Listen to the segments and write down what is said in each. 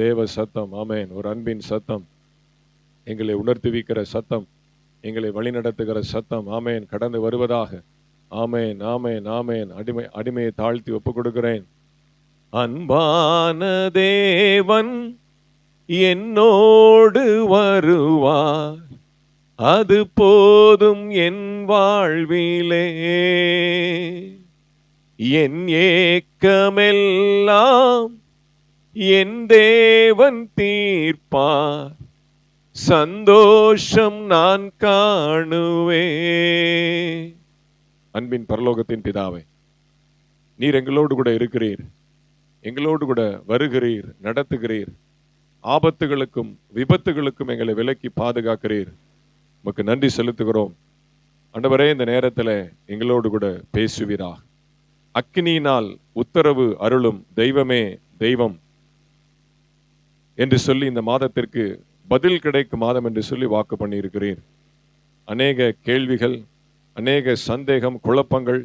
தேவ சத்தம், ஆமென், ஒரு அன்பின் சத்தம், எங்களை உணர்த்துவிக்கிற சத்தம், எங்களை வழிநடத்துகிற சத்தம், ஆமென், கடந்து வருவதாக. ஆமென், ஆமென், ஆமென். அடிமையை தாழ்த்தி ஒப்புக் கொடுக்கிறேன். அன்பான தேவன் என்னோடு வருவார், அது போதும் என் வாழ்விலே. என் ஏக்கமெல்லாம் என் தேவன் தீர்ப்பார், சந்தோஷம் நான் காணுவேன். அன்பின் பரலோகத்தின் பிதாவே, நீர் எங்களோடு கூட இருக்கிறீர், எங்களோடு கூட வருகிறீர், நடத்துகிறீர், ஆபத்துகளுக்கும் விபத்துகளுக்கும் எங்களை விலக்கி பாதுகாக்கிறீர். உமக்கு நன்றி செலுத்துகிறோம். ஆண்டவரே, இந்த நேரத்தில் எங்களோடு கூட பேசுவீராக. அக்கினியினால் உத்தரவு அருளும் தெய்வமே தெய்வம் என்று சொல்லி இந்த மாதத்திற்கு பதில் கிடைக்கும் மாதம் என்று சொல்லி வாக்கு பண்ணி இருக்கிறீர். அநேக கேள்விகள், அநேக சந்தேகம், குழப்பங்கள்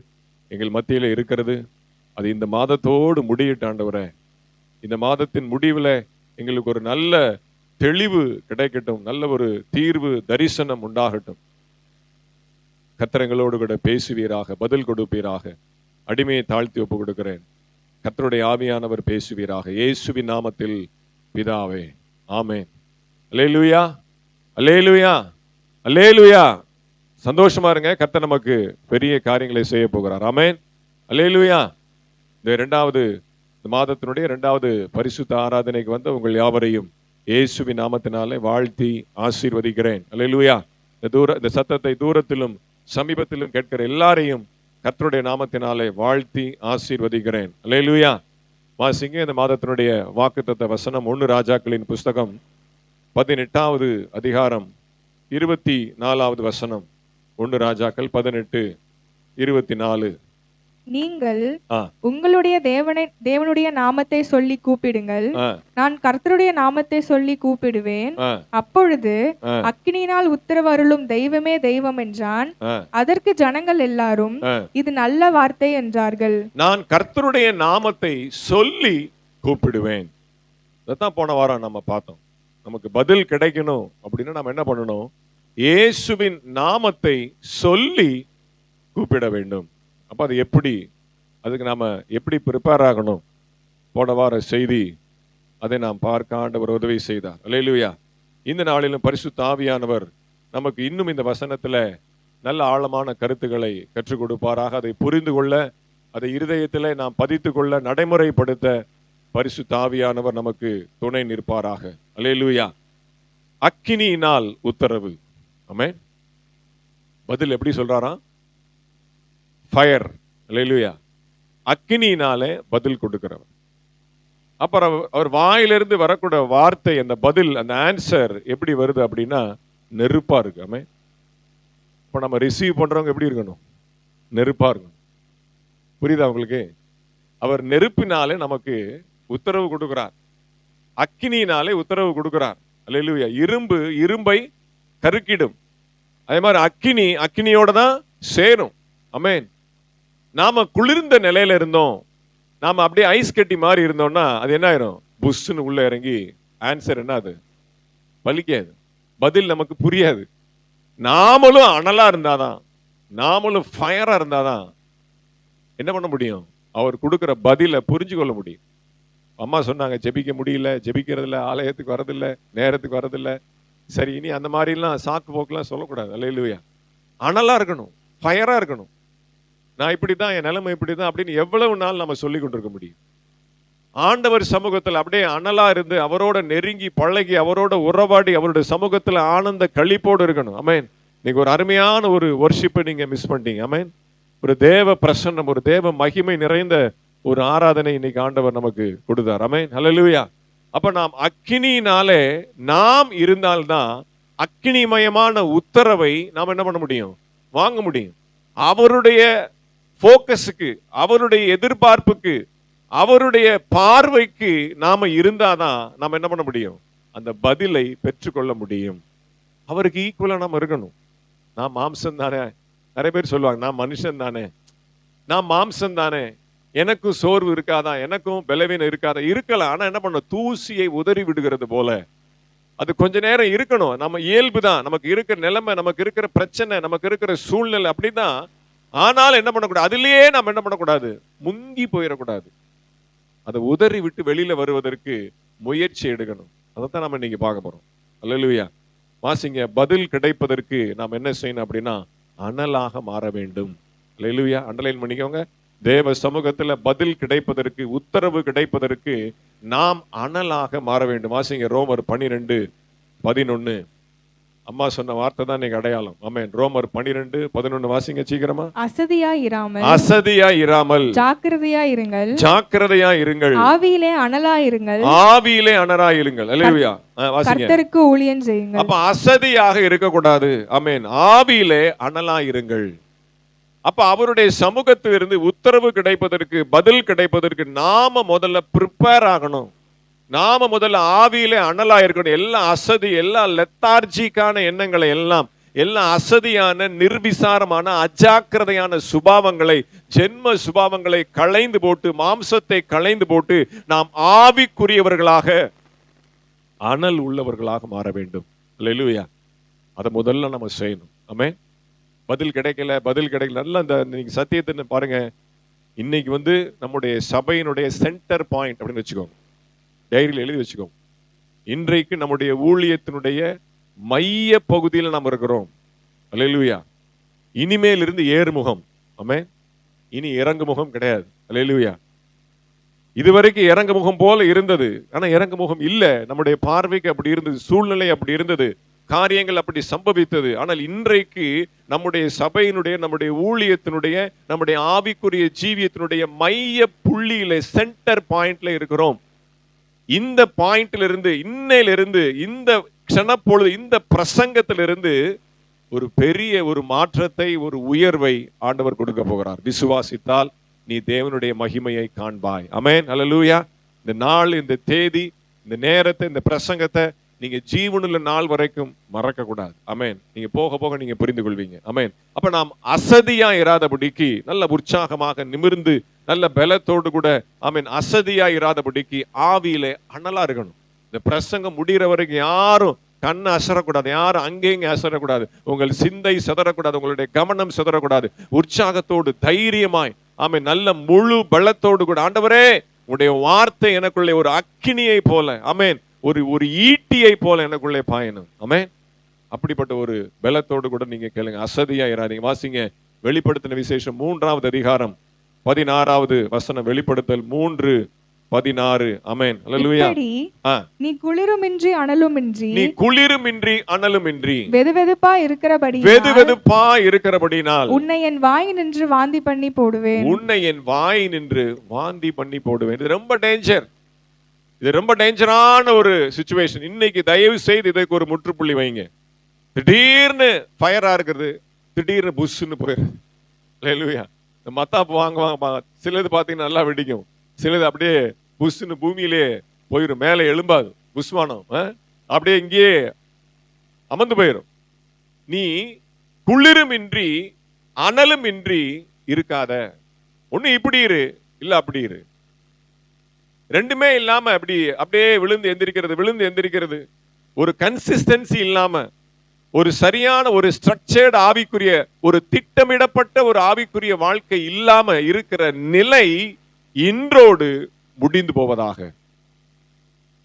எங்கள் மத்தியில் இருக்கிறது. அது இந்த மாதத்தோடு முடியிட்டு ஆண்டவரே, இந்த மாதத்தின் முடிவில் எங்களுக்கு ஒரு நல்ல தெளிவு கிடைக்கட்டும், நல்ல ஒரு தீர்வு தரிசனம் உண்டாகட்டும். கர்த்தரங்களோடு கூட பேசுவீராக, பதில் கொடுப்பீராக. அடிமையை தாழ்த்தி ஒப்பு கொடுக்கிறேன். கர்த்தருடைய ஆவியானவர் பேசுவீராக, இயேசுவின் நாமத்தில் பிதாவே, ஆமென். அல்லேலூயா, அல்லேலூயா, அல்லேலூயா. சந்தோஷமா இருங்க, கர்த்தர் நமக்கு பெரிய காரியங்களை செய்ய போகிறார். ஆமென், அல்லேலூயா. இந்த மாதத்தினுடைய இரண்டாவது பரிசுத்த ஆராதனைக்கு வந்த உங்கள் யாவரையும் இயேசுவின் நாமத்தினாலே வாழ்த்தி ஆசீர்வதிக்கிறேன். அல்லேலூயா. இந்த சத்தத்தை தூரத்திலும் சமீபத்திலும் கேட்கிற எல்லாரையும் கர்த்தருடைய நாமத்தினாலே வாழ்த்தி ஆசீர்வதிக்கிறேன். அல்லேலூயா. வாசிங்க இந்த மாதத்தினுடைய வாக்குத்தத்த வசனம் 1 ராஜாக்களின் புஸ்தகம் 18வது அதிகாரம் 24வது வசனம். 1 ராஜாக்கள் 18:24. நீங்கள் உங்களுடைய தேவனுடைய நாமத்தை சொல்லி கூப்பிடுங்கள், நான் கர்த்தருடைய நாமத்தை சொல்லி கூப்பிடுவேன், அப்பொழுது அக்கினியினால் உத்தரவு அருளும் தெய்வமே தெய்வம் என்றான். அதற்கு ஜனங்கள் எல்லாரும் இது நல்ல வார்த்தை என்றார்கள். நான் கர்த்தருடைய நாமத்தை சொல்லி கூப்பிடுவேன். இதான் போன வாரம் நம்ம பார்த்தோம். நமக்கு பதில் கிடைக்கணும் அப்படின்னா நம்ம என்ன பண்ணணும்? இயேசுவின் நாமத்தை சொல்லி கூப்பிட வேண்டும். அப்போ அது எப்படி, அதுக்கு நாம் எப்படி ப்ரிப்பேர் ஆகணும்? போன வார செய்தி அதை நாம் பார்க்க ஆண்டவர் உதவி செய்தார். அல்லேலூயா. இந்த நாளிலும் பரிசுத்த ஆவியானவர் நமக்கு இன்னும் இந்த வசனத்தில் நல்ல ஆழமான கருத்துக்களை கற்றுக் கொடுப்பாராக. அதை புரிந்து கொள்ள, அதை இருதயத்தில் நாம் பதித்து கொள்ள, நடைமுறைப்படுத்த பரிசுத்த ஆவியானவர் நமக்கு துணை நிற்பாராக. அல்லேலூயா. அக்கினியினால் உத்தரவு. ஆமென். பதில் எப்படி சொல்றாராம்? ஃபயர். அல்லேலூயா. அக்கினியினாலே பதில் கொடுக்கிறவர். அப்புறம் அவர் வாயிலிருந்து வரக்கூடிய வார்த்தை, அந்த பதில், அந்த ஆன்சர் எப்படி வருது அப்படின்னா நெருப்பா இருக்கு. ஆமென். இப்போ நம்ம ரிசீவ் பண்றவங்க எப்படி இருக்கணும்? நெருப்பா இருக்கணும். புரியுதா உங்களுக்கு? அவர் நெருப்பினாலே நமக்கு உத்தரவு கொடுக்கிறார், அக்கினியினாலே உத்தரவு கொடுக்கிறார். அல்லேலூயா. இரும்பை கருக்கிடும். அதே மாதிரி அக்கினியோட தான் சேரும். ஆமென். நாம குளிர்ந்த நிலையில இருந்தோம், நாம அப்படியே ஐஸ் கட்டி மாதிரி இருந்தோம்னா அது என்ன ஆயிரும்? புஷ்ன்னு உள்ள இறங்கி ஆன்சர் என்ன, அது பலிக்காது, பதில் நமக்கு புரியாது. நாமளும் அனலா இருந்தாதான், நாமளும் ஃபயரா இருந்தாதான் என்ன பண்ண முடியும்? அவர் கொடுக்கிற பதிலை புரிஞ்சு கொள்ள முடியும். அம்மா சொன்னாங்க, ஜெபிக்க முடியல, ஜெபிக்கிறதில்ல, ஆலயத்துக்கு வரதில்ல, நேரத்துக்கு வரதில்லை. சரி, இனி அந்த மாதிரிலாம் சாக்கு போக்கெல்லாம் சொல்லக்கூடாது. அல்லேலூயா. அனலா இருக்கணும், ஃபயரா இருக்கணும். நான் இப்படி தான், என் நிலைமை இப்படி தான் அப்படின்னு எவ்வளவு நாள் நம்ம சொல்லி கொண்டிருக்க முடியும்? ஆண்டவர் சமூகத்தில் அப்படியே அனலா இருந்து அவரோட நெருங்கி பழகி அவரோட உறவாடி அவருடைய சமூகத்தில் ஆனந்த களிப்போடு இருக்கணும். ஆமென். நீங்க ஒரு அருமையான ஒரு வொர்ஷிப்பை நீங்க மிஸ் பண்ணிட்டீங்க. ஆமென். ஒரு தேவ பிரசன்னம், ஒரு தேவ மகிமை நிறைந்த ஒரு ஆராதனை இன்னைக்கு ஆண்டவர் நமக்கு கொடுத்தார். ஆமென். ஹல்லேலூயா. அப்ப நாம் அக்கினியினாலே நாம் இருந்தால்தான் அக்கினிமயமான உத்தரவை நாம் என்ன பண்ண முடியும்? வாங்க முடியும். அவருடைய போக்கஸுக்கு, அவருடைய எதிர்பார்ப்புக்கு, அவருடைய பார்வைக்கு நாம இருந்தாதான் நாம என்ன பண்ண முடியும்? அந்த பதிலை பெற்றுக்கொள்ள முடியும். அவருக்கு ஈக்குவலா நாம இருக்கணும். நான் மாம்சம் தானே, நிறைய பேர் சொல்லுவாங்க, நான் மனுஷன் தானே, நான் மாம்சம் தானே, எனக்கும் சோர்வு இருக்காதா, எனக்கும் பலவீனம் இருக்காதா? இருக்கலாம். ஆனா என்ன பண்ண, தூசியை உதறி விடுகிறது போல அது கொஞ்ச நேரம் இருக்கணும். நம்ம இயல்பு தான், நமக்கு இருக்கிற நிலைமை, நமக்கு இருக்கிற பிரச்சனை, நமக்கு இருக்கிற சூழ்நிலை அப்படிதான். ஆனாலும் என்ன பண்ணக்கூடாது, அதிலேயே நம்ம என்ன பண்ணக்கூடாது, முங்கி போயிடக்கூடாது. அதை உதறி விட்டு வெளியில வருவதற்கு முயற்சி எடுக்கணும். அதைத்தான் நம்ம இன்னைக்கு பார்க்க போறோம். அல்லேலூயா. வாசிங்க. பதில் கிடைப்பதற்கு நாம் என்ன செய்யணும் அப்படின்னா, அனலாக மாற வேண்டும். அல்லேலூயா. அண்டர்லைன் பண்ணிக்கோங்க. தேவ சமூகத்துல பதில் கிடைப்பதற்கு, உத்தரவு கிடைப்பதற்கு நாம் அனலாக மாற வேண்டும். வாசிங்க. ரோமர் 12:11. அம்மா சொன்ன வார்த்தை தான் இன்னைக்கு அடையாளம். ஆமென். ரோமர் 12:11 வாசிங்க சீக்கிரமா. அசதியா இராமல் ஜாக்கிரதையா இருங்கள். ஜாக்கிரதையா இருங்கள். ஆவியிலே அனலா இருங்கள். ஆவியிலே அனலா இருங்கள். அல்லேலூயா. வாசிங்க. கர்த்தருக்கு ஊழியம் செய்யுங்கள். அப்ப அசதியாக இருக்க கூடாது. ஆமென். ஆவியிலே அனலா இருங்கள். அப்ப அவருடைய சமூகத்திலிருந்து உத்தரவு கிடைப்பதற்கு, பதில் கிடைப்பதற்கு நாம முதல்ல ப்ரிப்பேர் ஆகணும். நாம முதல்ல ஆவியிலே அனலா இருக்கணும். எல்லாம் அசதி, எல்லாம் லெத்தார்ஜிக்கான எண்ணங்களை எல்லாம், அசதியான, நிர்விசாரமான, அஜாக்கிரதையான சுபாவங்களை, ஜென்ம சுபாவங்களை களைந்து போட்டு, மாம்சத்தை களைந்து போட்டு நாம் ஆவிக்குரியவர்களாக, அனல் உள்ளவர்களாக மாற வேண்டும். அல்லேலூயா. அதை முதல்ல நம்ம செய்யணும். ஆமென். பதில் கிடைக்கல. நல்லா இந்த நீங்க சத்தியத்தை பாருங்க. இன்னைக்கு நம்முடைய சபையினுடைய சென்டர் பாயிண்ட் அப்படின்னு வச்சுக்கோங்க. டைரியில் எழுதி வச்சுக்கோங்க. இன்றைக்கு நம்முடைய ஊழியத்தினுடைய மைய பகுதியில் நாம் இருக்கிறோம். அல்லேலூயா. இனிமேல் இருந்து ஏறுமுகம். ஆமென். இனி இறங்குமுகம் கிடையாது. அல்லேலூயா. இதுவரைக்கும் இறங்குமுகம் போல இருந்தது, ஆனா இறங்குமுகம் இல்ல. நம்முடைய பார்வைக்கு அப்படி இருந்தது, சூழ்நிலை அப்படி இருந்தது, காரியங்கள் அப்படி சம்பவித்தது. ஆனால் இன்றைக்கு நம்முடைய சபையினுடைய, நம்முடைய ஊழியத்தினுடைய, நம்முடைய ஆவிக்குரிய ஜீவியத்தினுடைய மைய புள்ளியில, சென்டர் பாயிண்ட்ல இருக்கிறோம். இந்த பாயிண்ட்ல இருந்து, இன்னையிலிருந்து, இந்த க்ஷணப்பொழுது, இந்த பிரசங்கத்திலிருந்து ஒரு பெரிய ஒரு மாற்றத்தை, ஒரு உயர்வை ஆண்டவர் கொடுக்க போகிறார். விசுவாசித்தால் நீ தேவனுடைய மகிமையை காண்பாய். ஆமென். அல்லேலூயா. இந்த நாள், இந்த தேதி, இந்த நேரத்தை, இந்த பிரசங்கத்தை நீங்க ஜீவனுள்ள நாள் வரைக்கும் மறக்க கூடாது. ஆமென். நீங்க போக போக நீங்க புரிந்து கொள்வீங்க. ஆமென். அப்ப நாம் அசதியா இராதபடிக்கு, நல்ல உற்சாகமாக நிமிர்ந்து, நல்ல பலத்தோடு கூட, ஆமென், அசதியா இராதபடிக்கு ஆவியிலே அனலா இருக்கணும். இந்த பிரசங்கம் முடிகிற வரைக்கும் யாரும் கண்ணை அசரக்கூடாது, யாரும் அங்கேங்க அசரக்கூடாது, உங்கள் சிந்தை சிதறக்கூடாது, உங்களுடைய கவனம் சிதறக்கூடாது. உற்சாகத்தோடு, தைரியமாய், ஆமென், நல்ல முழு பலத்தோடு கூட, ஆண்டவரே உடைய வார்த்தை எனக்குள்ளே ஒரு அக்கினியை போல, ஆமென், ஒரு ஈட்டியை போல எனக்குள்ளே பாயணும். ஆமென். அப்படிப்பட்ட ஒரு பலத்தோடு கூட நீங்க கேளுங்க. அசதியா இராதீங்க. வாசிங்க. வெளிப்படுத்தின விசேஷம் 3வது அதிகாரம் 16வது வசனம். வெளிப்படுத்தல் 3:16. ஆமென். அல்லேலூயா. நீ குளிருமின்றி அனலுமின்றி, வெதுவெதுப்பா இருக்கிறபடியினால் உன்னை என் வாய் நின்று வாந்தி பண்ணி போடுவேன். இது ரொம்ப டேஞ்சர். இது ரொம்ப டேஞ்சரான ஒரு சிச்சுவேஷன். இன்னைக்கு தயவு செய்து இதுக்கு ஒரு முற்றுப்புள்ளி வைங்க. திடீர்னு ஃபயரா இருக்கிறது, திடீர்னு புஷ்ன்னு போயிடுது. அல்லேலூயா. இந்த மத்தாப்பு வாங்குவாங்க, சிலது பார்த்தீங்கன்னா நல்லா வெடிக்கும், சிலது அப்படியே புஷ்ன்னு பூமியிலே போயிடும், மேலே எழும்பாது, புஷ்வானம் அப்படியே இங்கேயே அமர்ந்து போயிடும். நீ குளிருமின்றி அனலுமின்றி இருக்காத. ஒண்ணு இப்படி இரு, இல்ல அப்படி இரு. ரெண்டுமே இல்லாம அப்படியே விழுந்து எந்திரிக்கிறது, ஒரு கன்சிஸ்டன்சி இல்லாம, ஒரு சரியான ஒரு ஸ்ட்ரக்சர்ட் ஆவிக்குரிய, ஒரு திட்டமிடப்பட்ட ஒரு ஆவிக்குரிய வாழ்க்கை இல்லாம இருக்கிற நிலை இன்றோடு முடிந்து போவதாக.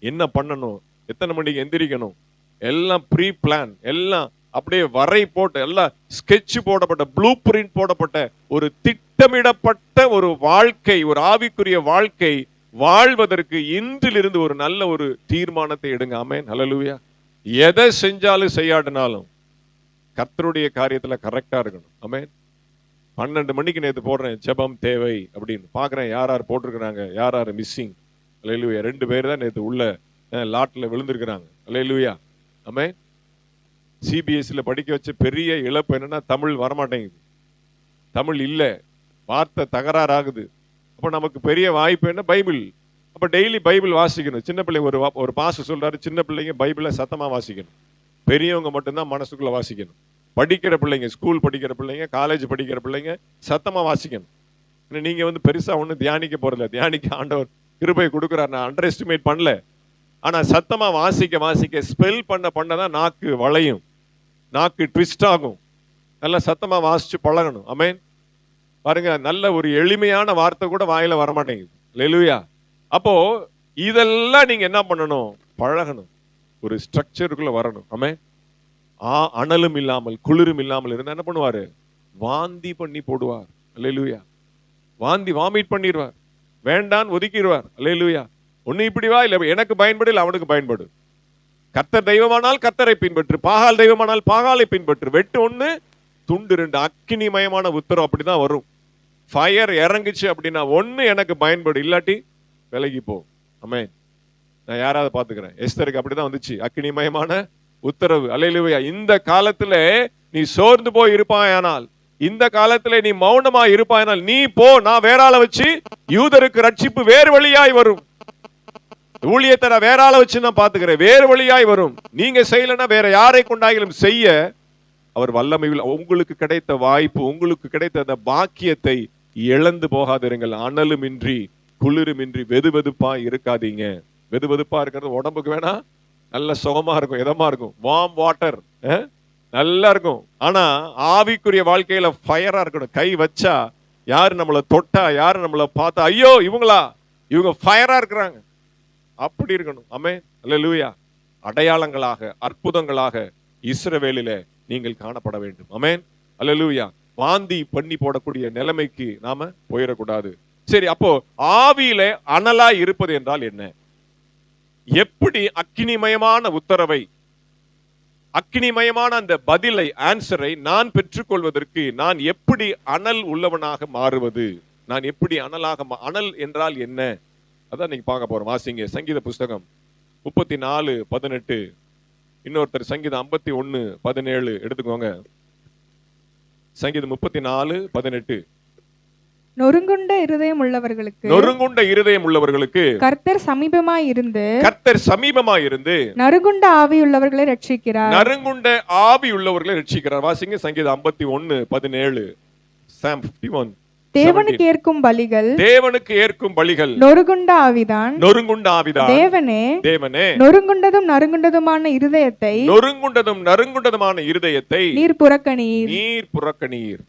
என்ன பண்ணணும், எத்தனை மணிக்கு எந்திரிக்கணும், எல்லாம் ப்ரீ பிளான், எல்லாம் அப்படியே வரை போட்டு, எல்லாம் ஸ்கெட்ச் போடப்பட்ட, ப்ளூ பிரிண்ட் போடப்பட்ட ஒரு திட்டமிடப்பட்ட ஒரு வாழ்க்கை, ஒரு ஆவிக்குரிய வாழ்க்கை வாழ்வதற்கு இன்றிலிருந்து ஒரு நல்ல ஒரு தீர்மானத்தை எடுங்க. ஆமென். ஹல்லேலூயா. எதை செஞ்சாலும் செய்யாட்டினாலும் கர்த்தருடைய காரியத்துல கரெக்டா இருக்கணும். ஆமென். 12 மணிக்கு நேற்று போடுறேன் ஜெபம் தேவை அப்படின்னு பாக்குறேன், யார் போட்டிருக்கிறாங்க, யார் மிஸ்ஸிங். ஹல்லேலூயா. 2 பேர் தான் நேற்று உள்ள லாட்ல விழுந்திருக்கிறாங்க. ஹல்லேலூயா. ஆமென். சிபிஎஸ்சில படிக்க வச்ச பெரிய இழப்பு என்னன்னா, தமிழ் வரமாட்டேங்குது, தமிழ் இல்ல, வார்த்தை தகராறாகுது. அப்ப நமக்கு பெரிய வாய்ப்பு என்ன, பைபிள். அப்ப டெய்லி பைபிள் வாசிக்கணும். சின்ன பிள்ளைங்க ஒரு பாஸ்டர் சொல்றாரு, சின்ன பிள்ளைங்க பைபிளை சத்தமா வாசிக்கணும், பெரியவங்க மட்டும்தான் மனசுக்குள்ள வாசிக்கணும். படிக்கிற பிள்ளைங்க, ஸ்கூல் படிக்கிற பிள்ளைங்க, காலேஜ் படிக்கிற பிள்ளைங்க சத்தமா வாசிக்கணும். நீங்க வந்து பெருசா ஒன்றும் தியானிக்க போறதில்ல. தியானிக்க ஆண்டவர் கிருபை கொடுக்குறார், நான் அண்டர் எஸ்டிமேட் பண்ணல. ஆனா சத்தமா வாசிக்க வாசிக்க ஸ்பெல் பண்ணதான் நாக்கு வளையும், நாக்கு ட்விஸ்ட் ஆகும். நல்லா சத்தமா வாசிச்சு பழகணும். ஆமென். பாருங்க, நல்ல ஒரு எளிமையான வார்த்தை கூட வாயில வரமாட்டேங்குது. அல்லேலூயா. அப்போ இதெல்லாம் நீங்க என்ன பண்ணணும்? பழகணும், ஒரு ஸ்ட்ரக்சருக்குள்ள வரணும். ஆமென். அனலும் இல்லாமல் குளிரும் இல்லாமல் இருந்தா என்ன பண்ணுவாரு? வாந்தி பண்ணி போடுவார். அல்லேலூயா. வாமிட் பண்ணிடுவார், வேண்டான்னு ஒதுக்கிடுவார். அல்லேலூயா. ஒன்னு இப்படி வா, இல்ல எனக்கு பயன்படு, இல்ல அவனுக்கு பயன்படு. கர்த்தர் தெய்வமானால் கர்த்தரை பின்பற்று, பாகால் தெய்வமானால் பாகாலை பின்பற்று. வெட்டு ஒண்ணு, துண்டு ரெண்டு. அக்கினிமயமான உத்தரவு அப்படிதான் வரும். ஃபயர் இறங்குச்சு அப்படின்னா ஒண்ணு எனக்கு பயன்படு, இல்லாட்டி விலகி போ. ஆமென். நான் யாராவது பாத்துக்கிறேன். எஸ்தருக்கு அப்படிதான் வந்துச்சு, அக்கினிமயமான உத்தரவு. அல்லேலூயா. இந்த காலத்துல நீ சோர்ந்து போய் இருப்பாயானால், இந்த காலத்துல நீ மௌனமா இருப்பாயானால், நீ போ, நான் வேற ஆளை வச்சு யூதருக்கு ரட்சிப்பு வேறு வழியாய் வரும். ஊழியத்தை நான் வேற ஆளை வச்சு நான் பாத்துக்கிறேன், வேறு வழியாய் வரும். நீங்க செய்யலன்னா வேற யாரை கொண்டாயிலும் செய்ய அவர் வல்லமையில். உங்களுக்கு கிடைத்த வாய்ப்பு, உங்களுக்கு கிடைத்த அந்த பாக்கியத்தை இழந்து போகாதிருங்கள். அனலுமின்றி குளிருமின்றி வெதுவெதுப்பா இருக்காதீங்க. வெதுவெதுப்பா இருக்கிறது உடம்புக்கு வேணா நல்ல சுகமா இருக்கும், இதமா இருக்கும். வார்ம் வாட்டர் நல்லா இருக்கும். ஆனா ஆவிக்குரிய வாழ்க்கையில ஃபயரா இருக்கணும். கை வச்சா, யாரு நம்மளை தொட்டா, யாரு நம்மளை பார்த்தா, ஐயோ இவங்க ஃபயரா இருக்கிறாங்க, அப்படி இருக்கணும். ஆமென். அல்லேலூயா. அடையாளங்களாக, அற்புதங்களாக இஸ்ரவேலிலே நீங்கள் காணப்பட வேண்டும். ஆமென். அல்லேலூயா. வாந்தி பண்ணி போடக்கூடிய நிலைமைக்கு நாம போயிடக்கூடாது. சரி, அப்போ ஆவியிலே அனலா இருப்பது என்றால் என்ன? எப்படி அக்கினிமயமான உத்தரவை, அக்கினிமயமான அந்த பதிலை, ஆன்சரை நான் பெற்றுக்கொள்வதற்கு நான் எப்படி அனல் உள்ளவனாக மாறுவது? நான் எப்படி அனல் என்றால் என்ன? அதான் நீங்க பார்க்க போறோம். வாசிங்க சங்கீத புஸ்தகம் 34:18. இன்னொருத்தர் சங்கீதம் 51:17 எடுத்துக்கோங்க. சங்கீதம் 34:18. நொறுங்குண்ட இருதயம் உள்ளவர்களுக்கு கர்த்தர் சமீபமாய் இருந்து நறுங்குண்ட ஆவியுள்ளவர்களை ரட்சிக்கிறார். வாசிங்க சங்கீதம் 51:17. Psalm 51. தேவனுக்கு ஏற்கும் பலிகள் நொறுங்குண்ட ஆவிதான். தேவனே நொறுங்குண்டதும் நறுங்குண்டதுமான இருதயத்தை நீர் புறக்கணீர்.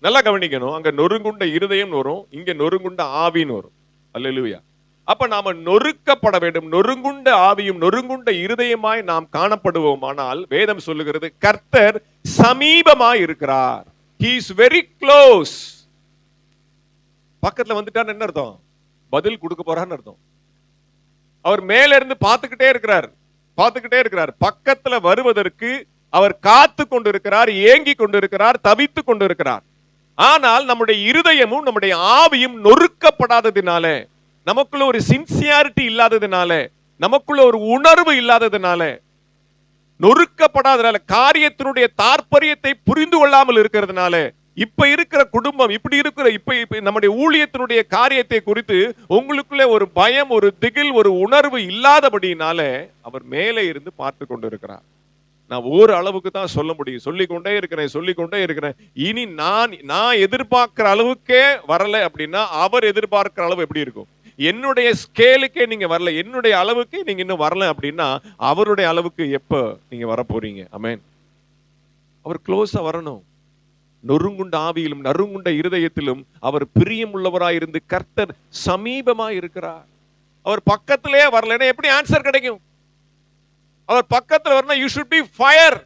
நல்லா கவனிக்கணும். அங்க நொறுங்குண்ட இருதயம் வரும், இங்க நொறுங்குண்ட ஆவின்னு வரும். அல்லேலூயா. அப்ப நாம நொறுக்கப்பட வேண்டும். நொறுங்குண்ட ஆவியும் நொறுங்குண்ட இருதயமாய் நாம் காணப்படுவோமானால், வேதம் சொல்லுகிறது கர்த்தர் சமீபமாய் இருக்கிறார். He is very close. பக்கத்துல வந்துட்டான்னு என்ன அர்த்தம்? பதில் கொடுக்க போறான்னு அர்த்தம். அவர் மேல இருந்து பார்த்துக்கிட்டே இருக்கிறார். பக்கத்துல வருவதற்கு அவர் காத்து கொண்டிருக்கிறார், ஏங்கி கொண்டிருக்கிறார், தவித்து கொண்டிருக்கிறார். ஆனால் நம்முடைய இருதயமும் நம்முடைய ஆவியும் நொறுக்கப்படாததினால, நமக்குள்ள ஒரு சின்சியாரிட்டி இல்லாததினால, நமக்குள்ள ஒரு உணர்வு இல்லாததினால, நொறுக்கப்படாதனால, காரியத்தினுடைய தாற்பயத்தை புரிந்து கொள்ளாமல் இருக்கிறதுனால, இப்ப இருக்கிற குடும்பம் இப்படி இருக்கிற, இப்ப நம்முடைய ஊழியத்தினுடைய காரியத்தை குறித்து உங்களுக்குள்ளே ஒரு பயம், ஒரு திகில், ஒரு உணர்வு இல்லாதபடினால அவர் மேலே இருந்து பார்த்து கொண்டிருக்கிறார். நான் ஒரு அளவுக்கு தான் சொல்ல முடியும். சொல்லிக்கொண்டே இருக்கிறேன். இனி நான் எதிர்பார்க்கிற அளவுக்கே வரல அப்படின்னா, அவர் எதிர்பார்க்கிற அளவு எப்படி இருக்கும்? என்னுடைய ஸ்கேலுக்கே நீங்க வரல, என்னுடைய அளவுக்கு நீங்க இன்னும் வரல அப்படின்னா, அவருடைய அளவுக்கு எப்ப நீங்க வர போறீங்க? ஆமென். அவர் க்ளோஸா வரணும். நொறுங்குண்ட ஆவியிலும் நறுங்குண்ட இருதயத்திலும் அவர் பிரியம் உள்ளவராயிருந்து கர்த்தர் சமீபமாய் இருக்கிறார். அவர் பக்கத்திலே வரலன்னா எப்படி ஆன்சர் கிடைக்கும்? அவர் பக்கத்துல வரணும். you should be fire.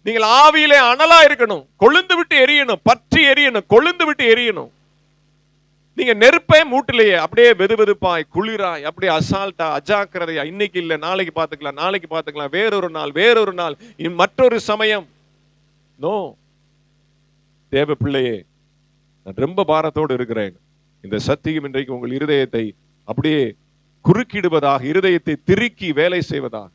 நீங்கள் ஆவியிலே அனலா இருக்கணும், கொழுந்து விட்டு எரியணும், பற்றி எரியணும், கொழுந்து விட்டு எரியணும். நீங்க நெருப்பே மூட்டிலேயே அப்படியே வெதுவெதுப்பாய், குளிராய், அப்படியே அசால்ட்டா, அஜாக்கிரதையா, இன்னைக்கு இல்ல நாளைக்கு பார்த்துக்கலாம், வேறொரு நாள், மற்றொரு சமயம். நோ. தேவ பிள்ளையே, நான் ரொம்ப பாரத்தோடு இருக்கிறேன். இந்த சத்தியம் இன்றைக்கு உங்கள் இருதயத்தை அப்படியே குறுக்கிடுவதாக, இருதயத்தை திருக்கி வேலை செய்வதாக.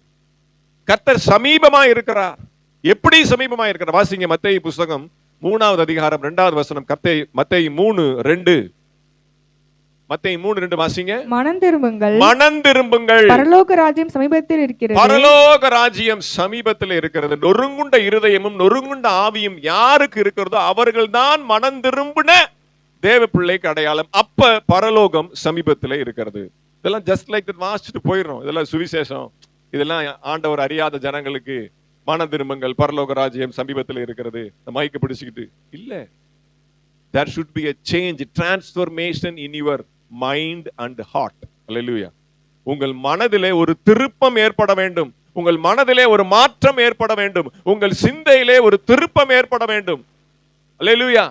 கர்த்தர் சமீபமா இருக்கிறார். எப்படி சமீபமா இருக்கிறார்? வாசிங்க மத்தேயு புஸ்தகம் 3வது அதிகாரம் 2வது வசனம். மத்தேயு 3:2. மத்தேயு 3:2 வாசிங்க. மனம் திரும்புங்கள், பரலோக ராஜ்யம் சமீபத்தில் இருக்கிறது. நொறுங்குண்ட இருதயமும் நொறுங்குண்ட ஆவியும் யாருக்கு இருக்கிறதோ அவர்கள் தான் மனம் திரும்பின தேவ பிள்ளைக்கு அடையாளம். அப்ப பரலோகம் சமீபத்தில் இருக்கிறது. இதெல்லாம் ஜஸ்ட் லைக் வாசிச்சுட்டு போயிடுறோம். இதெல்லாம் சுவிசேஷம், இதெல்லாம் ஆண்டவர் அறியாத ஜனங்களுக்கு மன திரும்பங்கள், பரலோக ராஜ்யம் சமீபத்தில் இருக்கிறது, இந்த மைக்க பிடிச்சுக்கிட்டு இல்ல. There should be a change, transformation in your mind and heart. Hallelujah. உங்கள் மனதிலே ஒரு திருப்பம் ஏற்பட வேண்டும். உங்கள் மனதிலே ஒரு மாற்றம் ஏற்பட வேண்டும். உங்கள் சிந்தையிலே ஒரு திருப்பம் ஏற்பட வேண்டும். Hallelujah.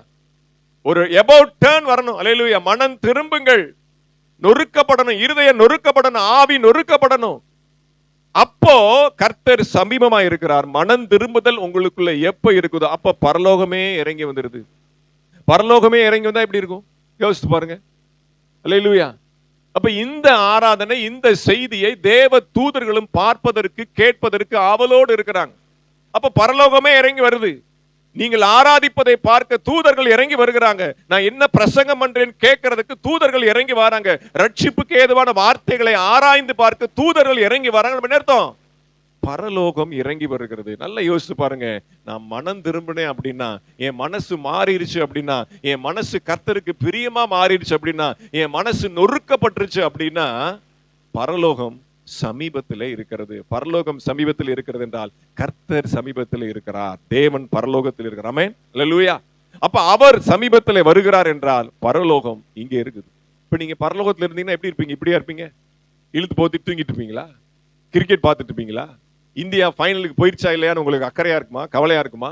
ஒரு about turn வரணும். Hallelujah. மனம் திரும்புங்கள். நொறுக்கப்படணும், இருதயம் நொறுக்கப்படணும், ஆவி நொறுக்கப்படணும். அப்போ கர்த்தர் சமீபமா இருக்கிறார். மனம் திரும்புதல் உங்களுக்குள்ள எப்ப இருக்குதோ அப்ப பரலோகமே இறங்கி வந்துருது. பரலோகமே இறங்கி வந்தா எப்படி இருக்கும் யோசித்து பாருங்க. அல்லேலூயா. அப்ப இந்த ஆராதனை, இந்த செய்தியை தேவ தூதர்களும் பார்ப்பதற்கு கேட்பதற்கு ஆவலோடு இருக்கிறாங்க. அப்ப பரலோகமே இறங்கி வருது. நீங்கள் ஆராதிப்பதை பார்க்க தூதர்கள் இறங்கி வருகிறாங்க. நான் என்ன பிரசங்கம் பண்றேன் கேட்கறதுக்கு தூதர்கள் இறங்கி வராங்க. ரட்சிப்புக்கு ஏதுவான வார்த்தைகளை ஆராய்ந்து பார்க்க தூதர்கள் இறங்கி வராங்க. அர்த்தம் பரலோகம் இறங்கி வருகிறது. நல்லா யோசிச்சு பாருங்க. நான் மனம் திரும்பினேன் அப்படின்னா, என் மனசு மாறிடுச்சு அப்படின்னா, என் மனசு கர்த்தருக்கு பிரியமா மாறிடுச்சு அப்படின்னா, என் மனசு நொறுக்கப்பட்டுருச்சு அப்படின்னா, பரலோகம் சமீபத்தில் இருக்கிறது. பரலோகம் சமீபத்தில் இருக்கிறது என்றால் கர்த்தர் சமீபத்தில் இருக்கிறார். தேவன் பரலோகத்தில் இருக்கிறார். ஆமென். அல்லேலூயா. அப்ப அவர் சமீபத்தில் வருகிறார் என்றால் பரலோகம் இங்கே இருக்குது. இப்ப நீங்க பரலோகத்தில் இருந்தீங்கன்னா எப்படி இருப்பீங்க? இப்படியா இருப்பீங்க? இழுத்து போத்தி தூங்கிட்டு இருப்பீங்களா? கிரிக்கெட் பார்த்துட்டு இருப்பீங்களா? இந்தியா ஃபைனலுக்கு போயிடுச்சா இல்லையான்னு உங்களுக்கு அக்கறையா இருக்குமா? கவலையா இருக்குமா?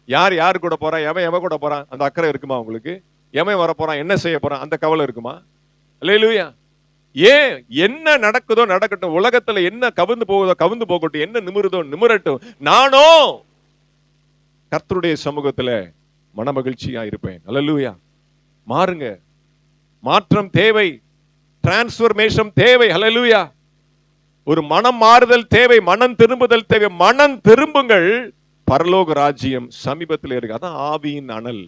யார் யாரு கூட போறான், எவன் கூட போறான், அந்த அக்கறை இருக்குமா உங்களுக்கு? எவன் வர போறான், என்ன செய்ய போறான், அந்த கவலை இருக்குமா? அல்லேலூயா. ஏன் என்ன நடக்குதோ நடக்கட்டும், உலகத்துல என்ன கவிந்து போகுதோ கவிந்து போகட்டும், என்ன நிமிருதோ நிமிரட்டும், நானோ கர்த்தருடைய சமூகத்துல மனமகிழ்ச்சியா இருப்பேன். அல்லேலூயா. மாறுங்க. மாற்றம் தேவை. டிரான்ஸ்ஃபர்மேஷன் தேவை. அல்லேலூயா. ஒரு மனம் மாறுதல் தேவை, மனம் திரும்புதல் தேவை. மனம் திரும்புங்கள், பரலோக ராஜ்யம் சமீபத்தில் இருக்கு. அதான் ஆவியின் அனல்.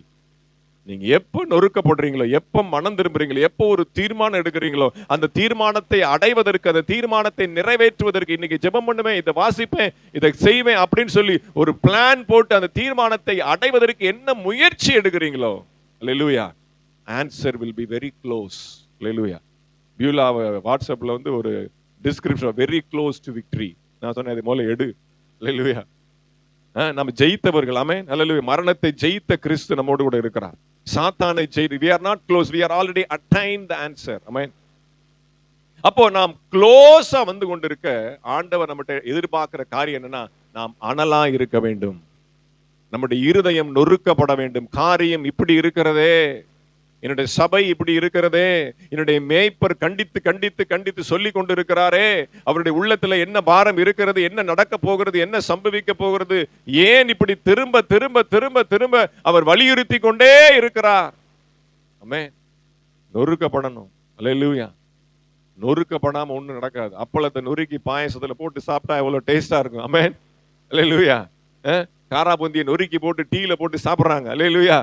நீங்க எப்ப நொறுக்கப்படுறீங்களோ, எப்ப மனம் திரும்புறீங்களோ, எப்போ ஒரு தீர்மானம் எடுக்கிறீங்களோ, அந்த தீர்மானத்தை அடைவதற்கு, அந்த தீர்மானத்தை நிறைவேற்றுவதற்கு, இன்னைக்கு ஜெபம் பண்ணுவேன், இதை வாசிப்பேன், இதை செய்வேன் அப்படின்னு சொல்லி ஒரு பிளான் போட்டு அந்த தீர்மானத்தை அடைவதற்கு என்ன முயற்சி எடுக்கிறீங்களோ, hallelujah, answer will be very close. Hallelujah. Beulah வாட்ஸ்அப்ல வந்து ஒரு description, very close to victory. நான் சொன்னேன், அது முதல்ல எடு. அல்லேலூயா. நம்ம ஜெயித்தவர்கள். ஆமென். அல்லேலூயா. மரணத்தை ஜெயித்த கிறிஸ்து நம்மோடு கூட இருக்கிறார். சாத்தானை ஜெயித்து, we are not close, we are already attained the answer. ஆமென். அப்போ நாம் க்ளோஸா வந்து கொண்டிருக்க ஆண்டவர் நம்மகிட்ட எதிர்பார்க்கிற காரியம் என்னன்னா, நாம் அனலா இருக்க வேண்டும். நம்முடைய இருதயம் நொறுக்கப்பட வேண்டும். காரியம் இப்படி இருக்கிறதே, என்னுடைய சபை இப்படி இருக்கிறதே, என்னுடைய மேய்ப்பர் கண்டித்து கண்டித்து கண்டித்து சொல்லி கொண்டிருக்கிறாரே, அவருடைய உள்ளத்துல என்ன பாரம் இருக்கிறது, என்ன நடக்க போகிறது, என்ன சம்பவிக்க போகிறது, ஏன் இப்படி திரும்ப திரும்ப திரும்ப திரும்ப அவர் வலியுறுத்தி கொண்டே இருக்கிறார். ஆமென். நொறுக்கப்படணும். அல்லேலூயா. நொறுக்கப்படாம ஒண்ணும் நடக்காது. அப்பளத்தை நொறுக்கி பாயசத்துல போட்டு சாப்பிட்டா எவ்வளவு டேஸ்டா இருக்கும். ஆமென். அல்லேலூயா. காராபூந்தியை நொறுக்கி போட்டு டீல போட்டு சாப்பிடுறாங்க. அல்லேலூயா.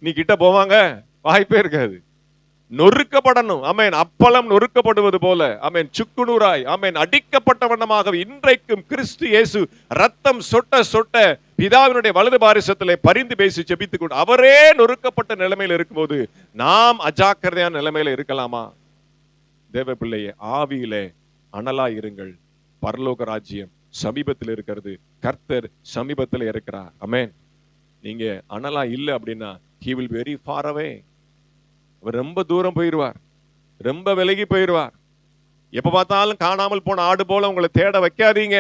நீ கிட்ட போவாங்க? வாய்ப்பே இருக்காது. நொறுக்கப்படணும். ஆமென். அப்பளம் நொறுக்கப்படுவது போல, ஆமென், சுக்குநூறாய், ஆமென், அடிக்கப்பட்ட வண்ணமாக இன்றைக்கும் கிறிஸ்து இயேசு ரத்தம் சொட்ட சொட்ட பிதாவினுடைய வலது பாரிசத்திலே பரிந்து பேசி ஜெபித்துக் கொண்டு அவரே நொறுக்கப்பட்ட நிலைமையில் இருக்கும்போது நாம் அஜாக்கிரதையான நிலைமையில இருக்கலாமா? தேவ பிள்ளையே, ஆவியிலே அனலா இருங்கள். பரலோக ராஜ்யம் சமீபத்தில் இருக்கிறது. கர்த்தர் சமீபத்தில் இருக்கிறார். ஆமென். நீங்க அனலா இல்லை அப்படின்னா he will be very far away. அவர் ரொம்ப தூரம் போயிடுவார், ரொம்ப விலகி போயிடுவார். எப்ப பார்த்தாலும் காணாமல் போன ஆடு போல உங்களை தேட வைக்காதீங்க.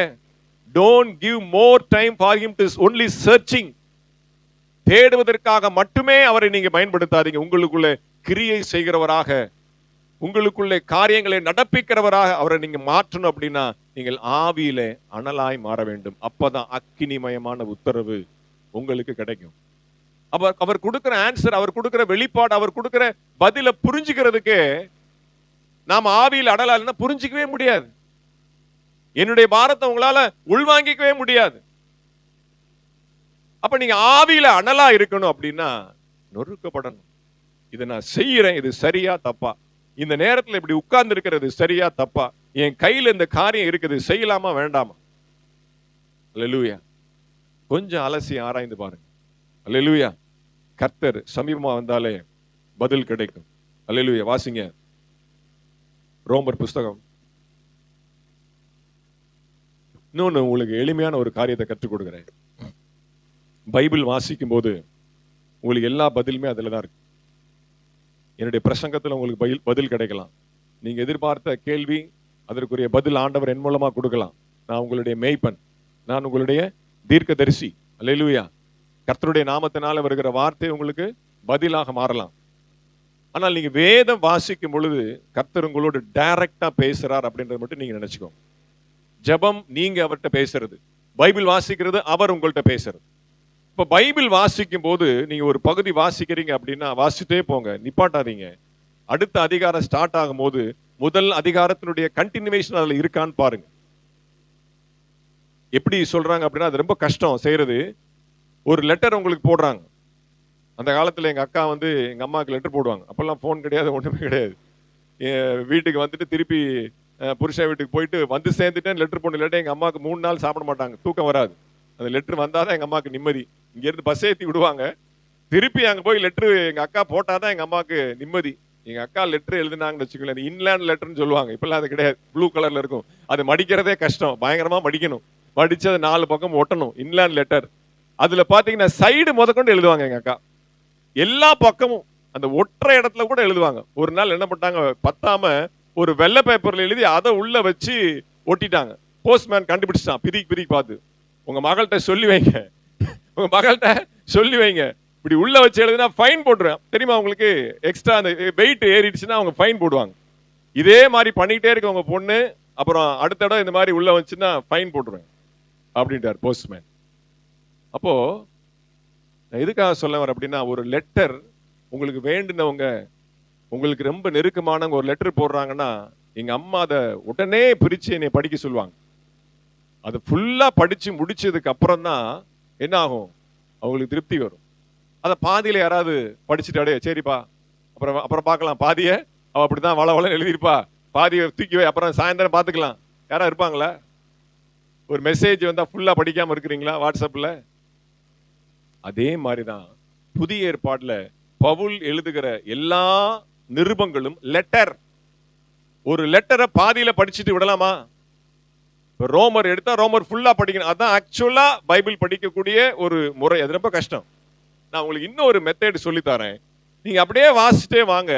Don't give more time for him to only searching. தேடுவதற்காக மட்டுமே அவரை நீங்க பயன்படுத்தாதீங்க. உங்களுக்குள்ளே கிரியை செய்கிறவராக, உங்களுக்குள்ளே காரியங்களை நடப்பிக்கிறவராக அவரை நீங்க மாற்றணும் அப்படின்னா நீங்கள் ஆவியிலே அனலாய் மாற வேண்டும். அப்பதான் அக்கினிமயமான உத்தரவு உங்களுக்கு கிடைக்கும். அவர் கொடுக்கிற ஆன்சர், அவர் கொடுக்கிற வெளிப்பாடு, அவர் கொடுக்கிற பதில புரிஞ்சுக்கிறதுக்கு நாம ஆவியில் அனலா இல்லைன்னா புரிஞ்சிக்கவே முடியாது. என்னுடைய பாரத்தை உங்களால உள்வாங்கிக்கவே முடியாது. அப்ப நீங்க ஆவியில அனலா இருக்கணும் அப்படின்னா நொறுக்கப்படணும். இதை நான் செய்யறேன், இது சரியா தப்பா, இந்த நேரத்தில் இப்படி உட்கார்ந்து இருக்கிறது சரியா தப்பா, என் கையில இந்த காரியம் இருக்குது, செய்யலாமா வேண்டாமா? அல்லேலூயா. கொஞ்சம் அலசி ஆராய்ந்து பாருங்க. அல்லேலூயா. கர்த்தர் சமீபமா வந்தாலே பதில் கிடைக்கும். அல்லேலூயா. வாசிங்க ரோமர் புஸ்தகம். இன்னொன்னு உங்களுக்கு எளிமையான ஒரு காரியத்தை கற்றுக் கொடுக்கிறேன். பைபிள் வாசிக்கும் போது உங்களுக்கு எல்லா பதிலுமே அதுல தான் இருக்கு. என்னுடைய பிரசங்கத்துல உங்களுக்கு பதில் கிடைக்கலாம். நீங்க எதிர்பார்த்த கேள்வி, அதற்குரிய பதில் ஆண்டவர் என் மூலமா கொடுக்கலாம். நான் உங்களுடைய மேய்ப்பன், நான் உங்களுடைய தீர்க்கதரிசி. அல்லேலூயா. கர்த்தருடைய நாமத்தினால வருகிற வார்த்தை உங்களுக்கு பதிலாக மாறலாம். ஆனால் நீங்க வேதம் வாசிக்கும் பொழுது கர்த்தர் உங்களோடு டைரக்டா பேசுறார் அப்படின்றது மட்டும் நீங்க நினைச்சுக்கோங்க. ஜெபம் நீங்க அவர்கிட்ட பேசுறது, பைபிள் வாசிக்கிறது அவர் உங்கள்கிட்ட பேசுறது. இப்ப பைபிள் வாசிக்கும் போது நீங்க ஒரு பகுதி வாசிக்கிறீங்க அப்படின்னா வாசிட்டே போங்க, நிப்பாட்டாதீங்க. அடுத்த அதிகாரம் ஸ்டார்ட் ஆகும் போது முதல் அதிகாரத்தினுடைய கண்டினியூவேஷன் அதுல இருக்கான்னு பாருங்க. எப்படி சொல்றாங்க அப்படின்னா அது ரொம்ப கஷ்டம் செய்யறது. ஒரு லெட்டர் உங்களுக்கு போடுறாங்க. அந்த காலத்துல எங்க அக்கா வந்து எங்க அம்மாவுக்கு லெட்டர் போடுவாங்க. அப்பெல்லாம் போன் கிடையாது, ஒண்ணுமே கிடையாது. வீட்டுக்கு வந்துட்டு திருப்பி புருஷா வீட்டுக்கு போயிட்டு வந்து சேர்ந்துட்டேன் லெட்டர் போன. இல்லாட்டி எங்க அம்மாவுக்கு 3 நாள் சாப்பிட மாட்டாங்க, தூக்கம் வராது. அந்த லெட்டர் வந்தாதான் எங்க அம்மாவுக்கு நிம்மதி. இங்க இருந்து பஸ் ஏற்றி விடுவாங்க, திருப்பி அங்க போய் லெட்டர் எங்க அக்கா போட்டாதான் எங்க அம்மாவுக்கு நிம்மதி. எங்க அக்கா லெட்டர் எழுதினாங்கன்னு வச்சுக்கோங்களேன், இன்லேண்ட் லெட்டர்னு சொல்லுவாங்க. இப்பெல்லாம் அது கிடையாது, ப்ளூ கலர்ல இருக்கும். அது மடிக்கிறதே கஷ்டம், பயங்கரமா மடிக்கணும். மடிச்சு அது 4 பக்கம் ஒட்டணும். Inland letter. அதுல பாத்தீங்கன்னா சைடு முதற்கொண்டு எழுதுவாங்க எங்க அக்கா. எல்லா பக்கமும் அந்த ஒற்ற இடத்துல கூட எழுதுவாங்க. ஒரு நாள் என்ன பண்ணாங்க, பத்தாம ஒரு வெள்ளை பேப்பர்ல எழுதி அதை உள்ள வச்சு ஒட்டிட்டாங்க. போஸ்ட்மேன் கண்டுபிடிச்சிட்டான், பிரிக்கு பார்த்து. உங்க மகள்கிட்ட சொல்லி வைங்க, உங்க மகள்கிட்ட சொல்லி வைங்க, இப்படி உள்ள வச்சு எழுதுனா ஃபைன் போட்டுருவேன். தெரியுமா உங்களுக்கு? எக்ஸ்ட்ரா அந்த வெயிட் ஏறிடுச்சுன்னா அவங்க ஃபைன் போடுவாங்க. இதே மாதிரி பண்ணிக்கிட்டே இருக்க உங்க பொண்ணு, அப்புறம் அடுத்த இடம் இந்த மாதிரி உள்ள வச்சுன்னா ஃபைன் போட்டுருவேன் அப்படின்ட்டார் போஸ்ட்மேன். அப்போ நான் எதுக்காக சொல்ல வரேன் அப்படின்னா, ஒரு லெட்டர் உங்களுக்கு வேண்டுனவங்க, உங்களுக்கு ரொம்ப நெருக்கமானவங்க ஒரு லெட்டர் போடுறாங்கன்னா, எங்க அம்மா அதை உடனே பிரிச்சு என்னை படிக்க சொல்லுவாங்க. அதை ஃபுல்லா படிச்சு முடிச்சதுக்கு அப்புறம் தான் என்ன ஆகும், அவங்களுக்கு திருப்தி வரும். அதை பாதியில யாராவது படிச்சுட்டாடே சரிப்பா அப்புறம் பார்க்கலாம், பாதியை அவ அப்படிதான் வள எழுதியிருப்பா, பாதியை தூக்கி வை, அப்புறம் சாயந்தரம் பார்த்துக்கலாம், யாராவது இருப்பாங்களா? ஒரு மெசேஜ் வந்தா ஃபுல்லா படிக்காம இருக்கிறீங்களா வாட்ஸ்அப்ல? அதே மாதிரிதான் புதிய ஏற்பாடுல பவுல் எழுதுகிற எல்லா நிருபங்களும் லெட்டர். ஒரு லெட்டரை பாதியில படிச்சுட்டு விடலாமா? ரோமர் எடுத்தா ரோமர் ஃபுல்லா படிக்கணும். அதான் ஆக்சுவலா பைபிள் படிக்கக்கூடிய ஒரு முறை. அது ரொம்ப கஷ்டம். நான் உங்களுக்கு இன்னொரு மெத்தட் சொல்லி தரேன். நீங்க அப்படியே வாசிட்டே வாங்க.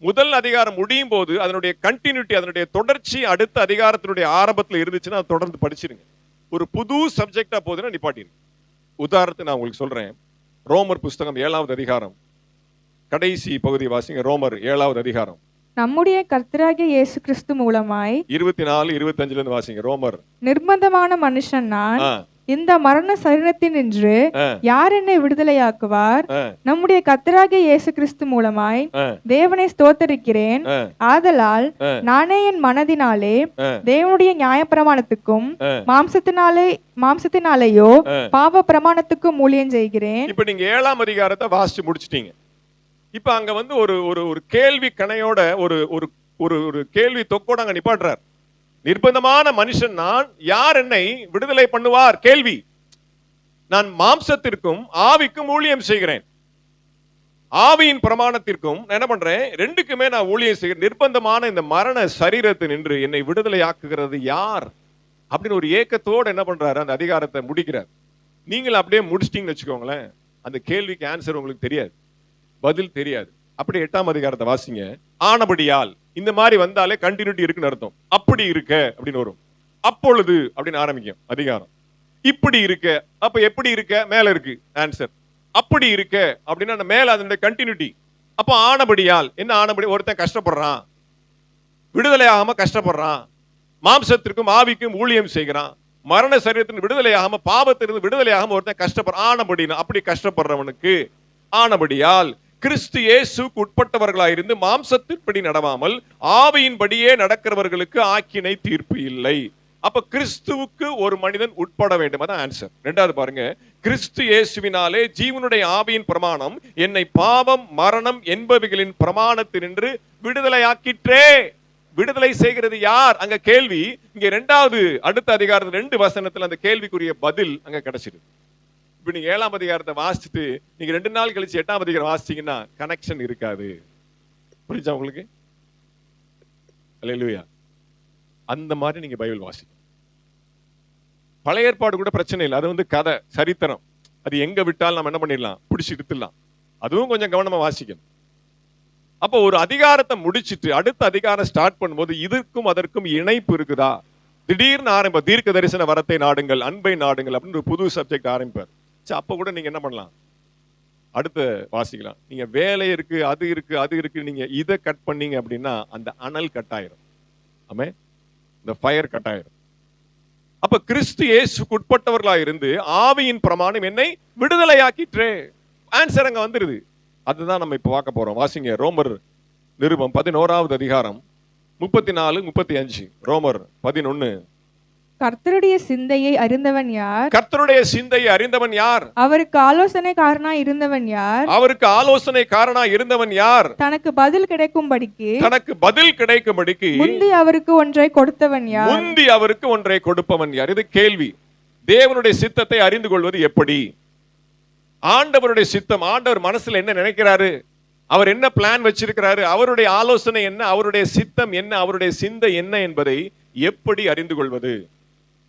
முதல் அதிகாரம் முடியும் போது அதனுடைய கண்டினியூட்டி, அதனுடைய தொடர்ச்சி அடுத்த அதிகாரத்தினுடைய ஆரம்பத்தில் இருந்துச்சுன்னா தொடர்ந்து படிச்சிருங்க. ஒரு புது சப்ஜெக்டா போதுன்னா நிப்பாட்டிருங்க. உதாரணத்துக்கு நான் உங்களுக்கு சொல்றேன். ரோமர் புஸ்தகம் 7வது அதிகாரம் கடைசி பகுதி வாசிங்க. ரோமர் 7வது அதிகாரம். நம்முடைய கர்த்தராகிய இயேசு கிறிஸ்து மூலமாய் 24, 25 இருந்து வாசிங்க. ரோமர். நிர்பந்தமான மனுஷன் நான், இந்த மரண சரீரத்தினின்று யார் என்னை விடுதலையாக்குவார்? நம்முடைய கர்த்தராகிய இயேசு கிறிஸ்து மூலமாய் தேவனை ஸ்தோத்தரிக்கிறேன். ஆதலால் நானே என் மனதினாலே தேவனுடைய நியாயப்பிரமாணத்துக்கும் மாம்சத்தினாலேயோ பாவ பிரமாணத்துக்கும் ஊழியம் செய்கிறேன். இப்ப நீங்க 7ஆம் அதிகாரத்தை வாசிச்சு முடிச்சிட்டீங்க. இப்ப அங்க வந்து ஒரு கேள்வி கணையோட ஒரு கேள்வி தொக்கோட அங்க நிப்பாட்டுறார். நிர்பந்தமான மனுஷன் நான், யார் என்னை விடுதலை பண்ணுவார்? கேள்வி. நான் மாம்சத்திற்கும் ஆவிக்கும் ஊழியம் செய்கிறேன். ஆவியின் பிரமாணத்திற்கும் நான் என்ன பண்றேன்? ரெண்டுக்குமே நான் ஊழியம் செய்கிறேன். நிர்பந்தமான இந்த மரண சரீரத்தை நின்று என்னை விடுதலை ஆக்குகிறது யார் அப்படின்னு ஒரு ஏக்கத்தோடு என்ன பண்றாரு, அந்த அதிகாரத்தை முடிக்கிறார். நீங்கள் அப்படியே முடிச்சிட்டீங்கன்னு வச்சுக்கோங்களேன், அந்த கேள்விக்கு ஆன்சர் உங்களுக்கு தெரியாது, பதில் தெரியாது. அப்படி 8ஆம் அதிகாரத்தை வாசிங்க. ஆனபடியால் இந்த மாதிரி வந்தாலே கண்டினியூட்டி இருக்குன்னு அர்த்தம். அப்படி இருக்க அப்படின்னு வரும். அப்பொழுது அப்படின்னு ஆரம்பிக்கும் அதிகாரம். இப்படி இருக்க, அப்ப எப்படி இருக்க? மேல இருக்கு ஆன்சர். அப்படி இருக்க அப்படின்னா மேல அதனுடைய கண்டினியூட்டி. அப்ப ஆனபடியால் என்ன? ஆனபடி ஒருத்தன் கஷ்டப்படுறான், விடுதலை ஆகாம கஷ்டப்படுறான், மாம்சத்திற்கும் ஆவிக்கும் ஊழியம் செய்கிறான், மரண சரீரத்தின் விடுதலை ஆகாம, பாவத்திலிருந்து விடுதலை ஆகாம ஒருத்தன் கஷ்டப்படுறான். ஆனபடினா அப்படி கஷ்டப்படுறவனுக்கு, ஆனபடியால் கிறிஸ்து இயேசுக்கு உட்பட்டவர்களாயிருந்து மாம்சத்தின்படி நடவாமல் ஆவியின்படியே நடக்கிறவர்களுக்கு ஆக்கினை தீர்ப்பு இல்லை. அப்ப கிறிஸ்துவுக்கு ஒரு மனிதன் உட்பட வேண்டும். அதான் ஆன்சர். 2வது பாருங்க. கிறிஸ்து இயேசுவினாலே ஜீவனுடைய ஆவியின் பிரமாணம் என்னை பாவம் மரணம் என்பவைகளின் பிரமாணத்தினின்று விடுதலையாக்கிற்றே. விடுதலை செய்கிறது யார்? அங்க கேள்வி. இங்க 2வது அடுத்த அதிகாரத்தில் 2 வசனத்தில் அந்த கேள்விக்குரிய பதில் அங்க கிடைச்சிருக்கு. இப்ப நீங்க 7ஆம் அதிகாரத்தை வாசிச்சுட்டு நீங்க 2 நாள் கழிச்சு 8ஆம் அதிகாரம் வாசிச்சீங்கன்னா கனெக்ஷன் இருக்காது. புரிஞ்சா உங்களுக்கு? அல்லேலூயா. அந்த மாதிரி நீங்க பைபிள் வாசிங்க. பழைய ஏற்பாடு கூட பிரச்சனை இல்லை, அது கதை சரித்திரம். அது எங்க விட்டாலும் நம்ம என்ன பண்ணிடலாம், பிடிச்சி எடுத்துடலாம். அதுவும் கொஞ்சம் கவனமா வாசிக்கணும். அப்போ ஒரு அதிகாரத்தை முடிச்சிட்டு அடுத்த அதிகாரம் ஸ்டார்ட் பண்ணும்போது இதற்கும் அதற்கும் இணைப்பு இருக்குதா? திடீர்னு ஆரம்ப தீர்க்க தரிசன வரத்தை நாடுங்கள், அன்பை நாடுங்கள் அப்படின்னு ஒரு புது சப்ஜெக்ட் ஆரம்பிப்பார். அப்ப கூட நீங்க என்ன பண்ணலாம், அடுத்து வாசிக்கலாம். நீங்க வேலை இருக்கு, அது இருக்கு, அது இருக்கு, நீங்க இதை கட் பண்ணீங்க அப்படின்னா அந்த அனல் கட் ஆயிரும். ஆமே, இந்த ஃபயர் கட் ஆயிரும். அப்ப கிறிஸ்து இயேசுக்கு உட்பட்டவர்களா இருந்து ஆவியின் பிரமாணம் என்னை விடுதலையாக்கிற்றே. ஆன்சர் அங்க வந்துருது. அதுதான் நம்ம இப்ப பார்க்க போறோம். வாசிங்க ரோமர் நிருபம் 11வது அதிகாரம் 34, 35. ரோமர் 11. கர்த்தருடைய சிந்தையை அறிந்தவன் யார்? கர்த்தருடைய சிந்தையை அறிந்தவன் யார்? அவருக்கு ஆலோசனைக்காரனாய் இருந்தவன் யார்? அவருக்கு ஆலோசனைக்காரனாய் இருந்தவன் யார்? தனக்கு பதில் கிடைக்கும்படிக்கு முந்தி அவருக்கு ஒன்றை கொடுத்தவன் யார்? முந்தி அவருக்கு ஒன்றை கொடுப்பவன் யார்? இது கேள்வி. தேவனுடைய சித்தத்தை அறிந்து கொள்வது எப்படி? ஆண்டவருடைய சித்தம், ஆண்டவர் மனசுல என்ன நினைக்கிறாரு, அவர் என்ன பிளான் வச்சிருக்கிறாரு, அவருடைய ஆலோசனை என்ன, அவருடைய சித்தம் என்ன, அவருடைய சிந்தை என்ன என்பதை எப்படி அறிந்து கொள்வது?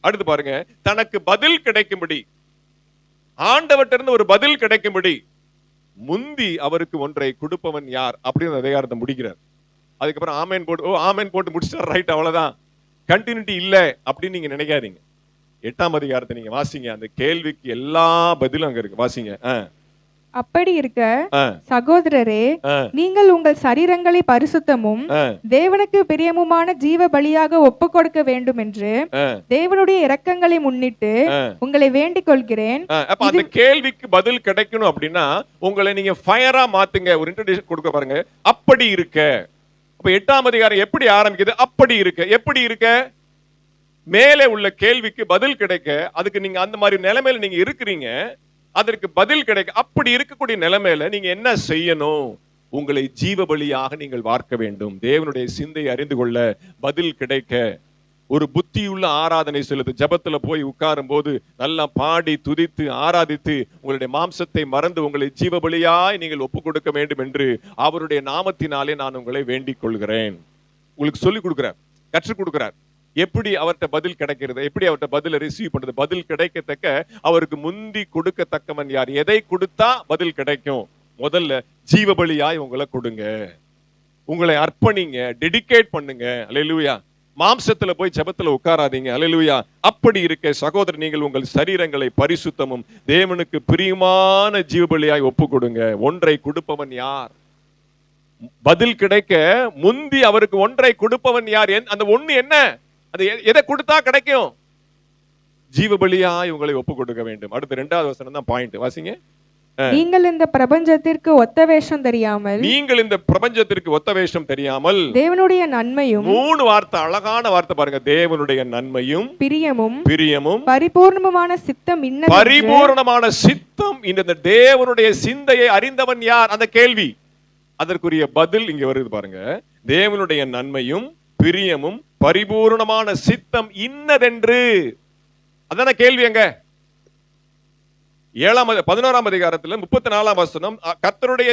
அடுத்து பாருங்க, தனக்கு பதில் கிடைக்கும்படி, ஆண்டவர்ட்ட இருந்து ஒரு பதில் கிடைக்கும்படி முந்தி அவருக்கு ஒன்றை கொடுப்பவன் யார் அப்படின்னு அதிகாரத்தை முடிக்கிறார். அதுக்கப்புறம் ஆமேன் போட்டு முடிச்சிட்டார், ரைட், அவ்வளவுதான், கண்டினியூட்டி இல்ல அப்படின்னு நீங்க நினைக்காதீங்க. 8ஆம் அதிகாரத்தை நீங்க வாசிங்க, அந்த கேள்விக்கு எல்லா பதிலும் அங்க இருக்கு. வாசிங்க. அப்படி இருக்க சகோதரரே, நீங்கள் உங்கள் சரீரங்களை பரிசுத்தமும் தேவனுக்கு பிரியமுமான ஜீவ பலியாக ஒப்பு கொடுக்க வேண்டும் என்று தேவனுடைய இரக்கங்களை முன்னிட்டு உங்களை வேண்டிக் கொள்கிறேன். அப்ப அந்த கேள்விக்கு பதில் கிடைக்கணும் அப்படின்னா உங்களை நீங்க ஃபயரா மாத்துங்க. ஒரு இன்ட்ரோடக்ஷன் கொடுக்க பாருங்க. அப்படி இருக்க, அப்ப 8ஆம் அதிகாரம் எப்படி ஆரம்பிக்குது? அப்படி இருக்க. எப்படி இருக்க? மேலே உள்ள கேள்விக்கு பதில் கிடைக்க, அதுக்கு நீங்க அந்த மாதிரி நிலைமையில நீங்க இருக்கிறீங்க, அதற்கு பதில் கிடைக்க. அப்படி இருக்கக்கூடிய நிலைமையில நீங்க என்ன செய்யணும்? உங்களை ஜீவ பலியாக நீங்கள் வார்க்க வேண்டும். தேவனுடைய சிந்தை அறிந்து கொள்ள பதில் கிடைக்க ஒரு புத்தியுள்ள ஆராதனை செலுத்து. ஜபத்துல போய் உட்காரும் போது நல்லா பாடி துதித்து ஆராதித்து உங்களுடைய மாம்சத்தை மறந்து உங்களை ஜீவ பலியாய் நீங்கள் ஒப்பு கொடுக்க வேண்டும் என்று அவருடைய நாமத்தினாலே நான் உங்களை வேண்டிக் கொள்கிறேன். உங்களுக்கு சொல்லிக் கொடுக்கிறார், கற்றுக் கொடுக்கிறார். எப்படி அவர்கிட்ட பதில் கிடைக்கிறது, எப்படி அவர்கிட்ட பதில ரிசீவ் பண்றது, பதில் கிடைக்கத்தக்க அவருக்கு முந்தி கொடுக்கத்தக்கவன் யார்? எதை கொடுத்தா பதில் கிடைக்கும்? முதல்ல ஜீவ பலியாய் உங்களை கொடுங்க, உங்களை அர்ப்பணிங்க, டெடிகேட் பண்ணுங்க. அல்லேலூயா. மாம்சத்துல போய் ஜெபத்துல உட்காராதீங்க. அல்லேலூயா. அப்படி இருக்க சகோதரர், நீங்கள் உங்கள் சரீரங்களை பரிசுத்தமும் தேவனுக்கு பிரியமான ஜீவ பலியாய் ஒப்பு கொடுங்க. ஒன்றை கொடுப்பவன் யார்? பதில் கிடைக்க முந்தி அவருக்கு ஒன்றை கொடுப்பவன் யார்? அந்த ஒண்ணு என்ன? அது எதை கொடுத்தா கிடைக்கும்? ஜீவ பலியாய் உங்களை ஒப்பு கொடுக்க வேண்டும். அடுத்து 2வது வசனம் தான் பாயிண்ட். வாசிங்க. நீங்கள் இந்த பிரபஞ்சத்திற்கு ஒத்த வேஷம் தெரியாமல், நீங்கள் இந்த பிரபஞ்சத்திற்கு ஒத்த வேஷம் தெரியாமல் தேவனுடைய நன்மையும், 3 வார்த்தை, அழகான வார்த்தை பாருங்க, தேவனுடைய நன்மையும் பிரியமும் பரிபூர்ணமான சித்தம் பரிபூர்ணமான சித்தம் இந்த தேவனுடைய சிந்தையை அறிந்தவன் யார்? அந்த கேள்வி, அதற்குரிய பதில் இங்க வருது பாருங்க. தேவனுடைய நன்மையும் பிரியமும் பரிபூர்ணமான சித்தம் இன்னதென்று. அதான கேள்வி. அங்க 11ஆம் அதிகாரத்துல 34ஆம் வசனம், கர்த்தருடைய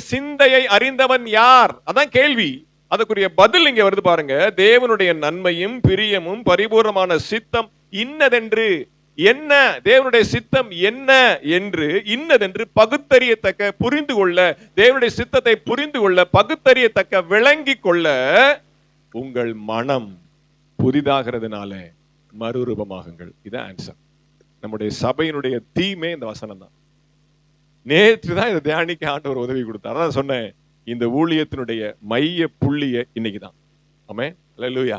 சிந்தையை அறிந்தவன் யார்? அதான் கேள்வி. அதுக்குரிய பதில் இங்க வருது பாருங்க. தேவனுடைய நன்மையும் பிரியமும் பரிபூர்ணமான சித்தம் இன்னதென்று. என்ன தேவனுடைய சித்தம் என்ன என்று, இன்னதென்று பகுத்தறியத்தக்க, புரிந்து கொள்ள, தேவனுடைய சித்தத்தை புரிந்து கொள்ள, பகுத்தறியத்தக்க, விளங்கி கொள்ள உங்கள் மனம் புதிதாகிறதுனால மறுரூபமாகுங்கள். இதான் ஆன்சர். நம்முடைய சபையினுடைய தீமே இந்த வசனம் தான். நேற்று தான் இதை தியானிக்க ஆண்டவர் உதவி கொடுத்தார். அதான் சொன்னேன், இந்த ஊழியத்தினுடைய மைய புள்ளிய இன்னைக்குதான். ஆமென். அல்லேலூயா.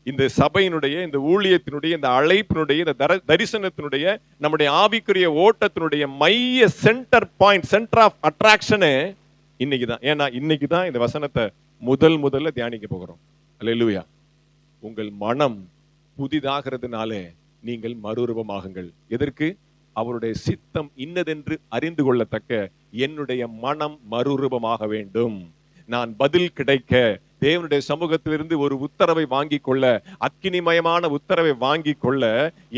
இந்த சபையினுடைய, இந்த ஊழியத்தினுடைய, இந்த அழைப்பினுடைய, இந்த தரிசனத்தினுடைய, நம்முடைய ஆவிக்குரிய ஓட்டத்தினுடைய மைய சென்டர் பாயிண்ட், சென்டர் ஆஃப் அட்ராக்ஷனே இன்னைக்குதான். ஏன்னா இன்னைக்குதான் இந்த வசனத்தை முதல்ல தியானிக்க போகிறோம். அல்லேலூயா. உங்கள் மனம் புதிதாகிறதுனாலே நீங்கள் மறுரூபமாகுங்கள். எதற்கு? அவருடைய சித்தம் இன்னதென்று அறிந்து கொள்ளத்தக்க என்னுடைய மனம் மறுரூபமாக வேண்டும். நான் பதில் கிடைக்க, தேவனுடைய சமூகத்திலிருந்து ஒரு உத்தரவை வாங்கி கொள்ள, அக்கினிமயமான உத்தரவை வாங்கி கொள்ள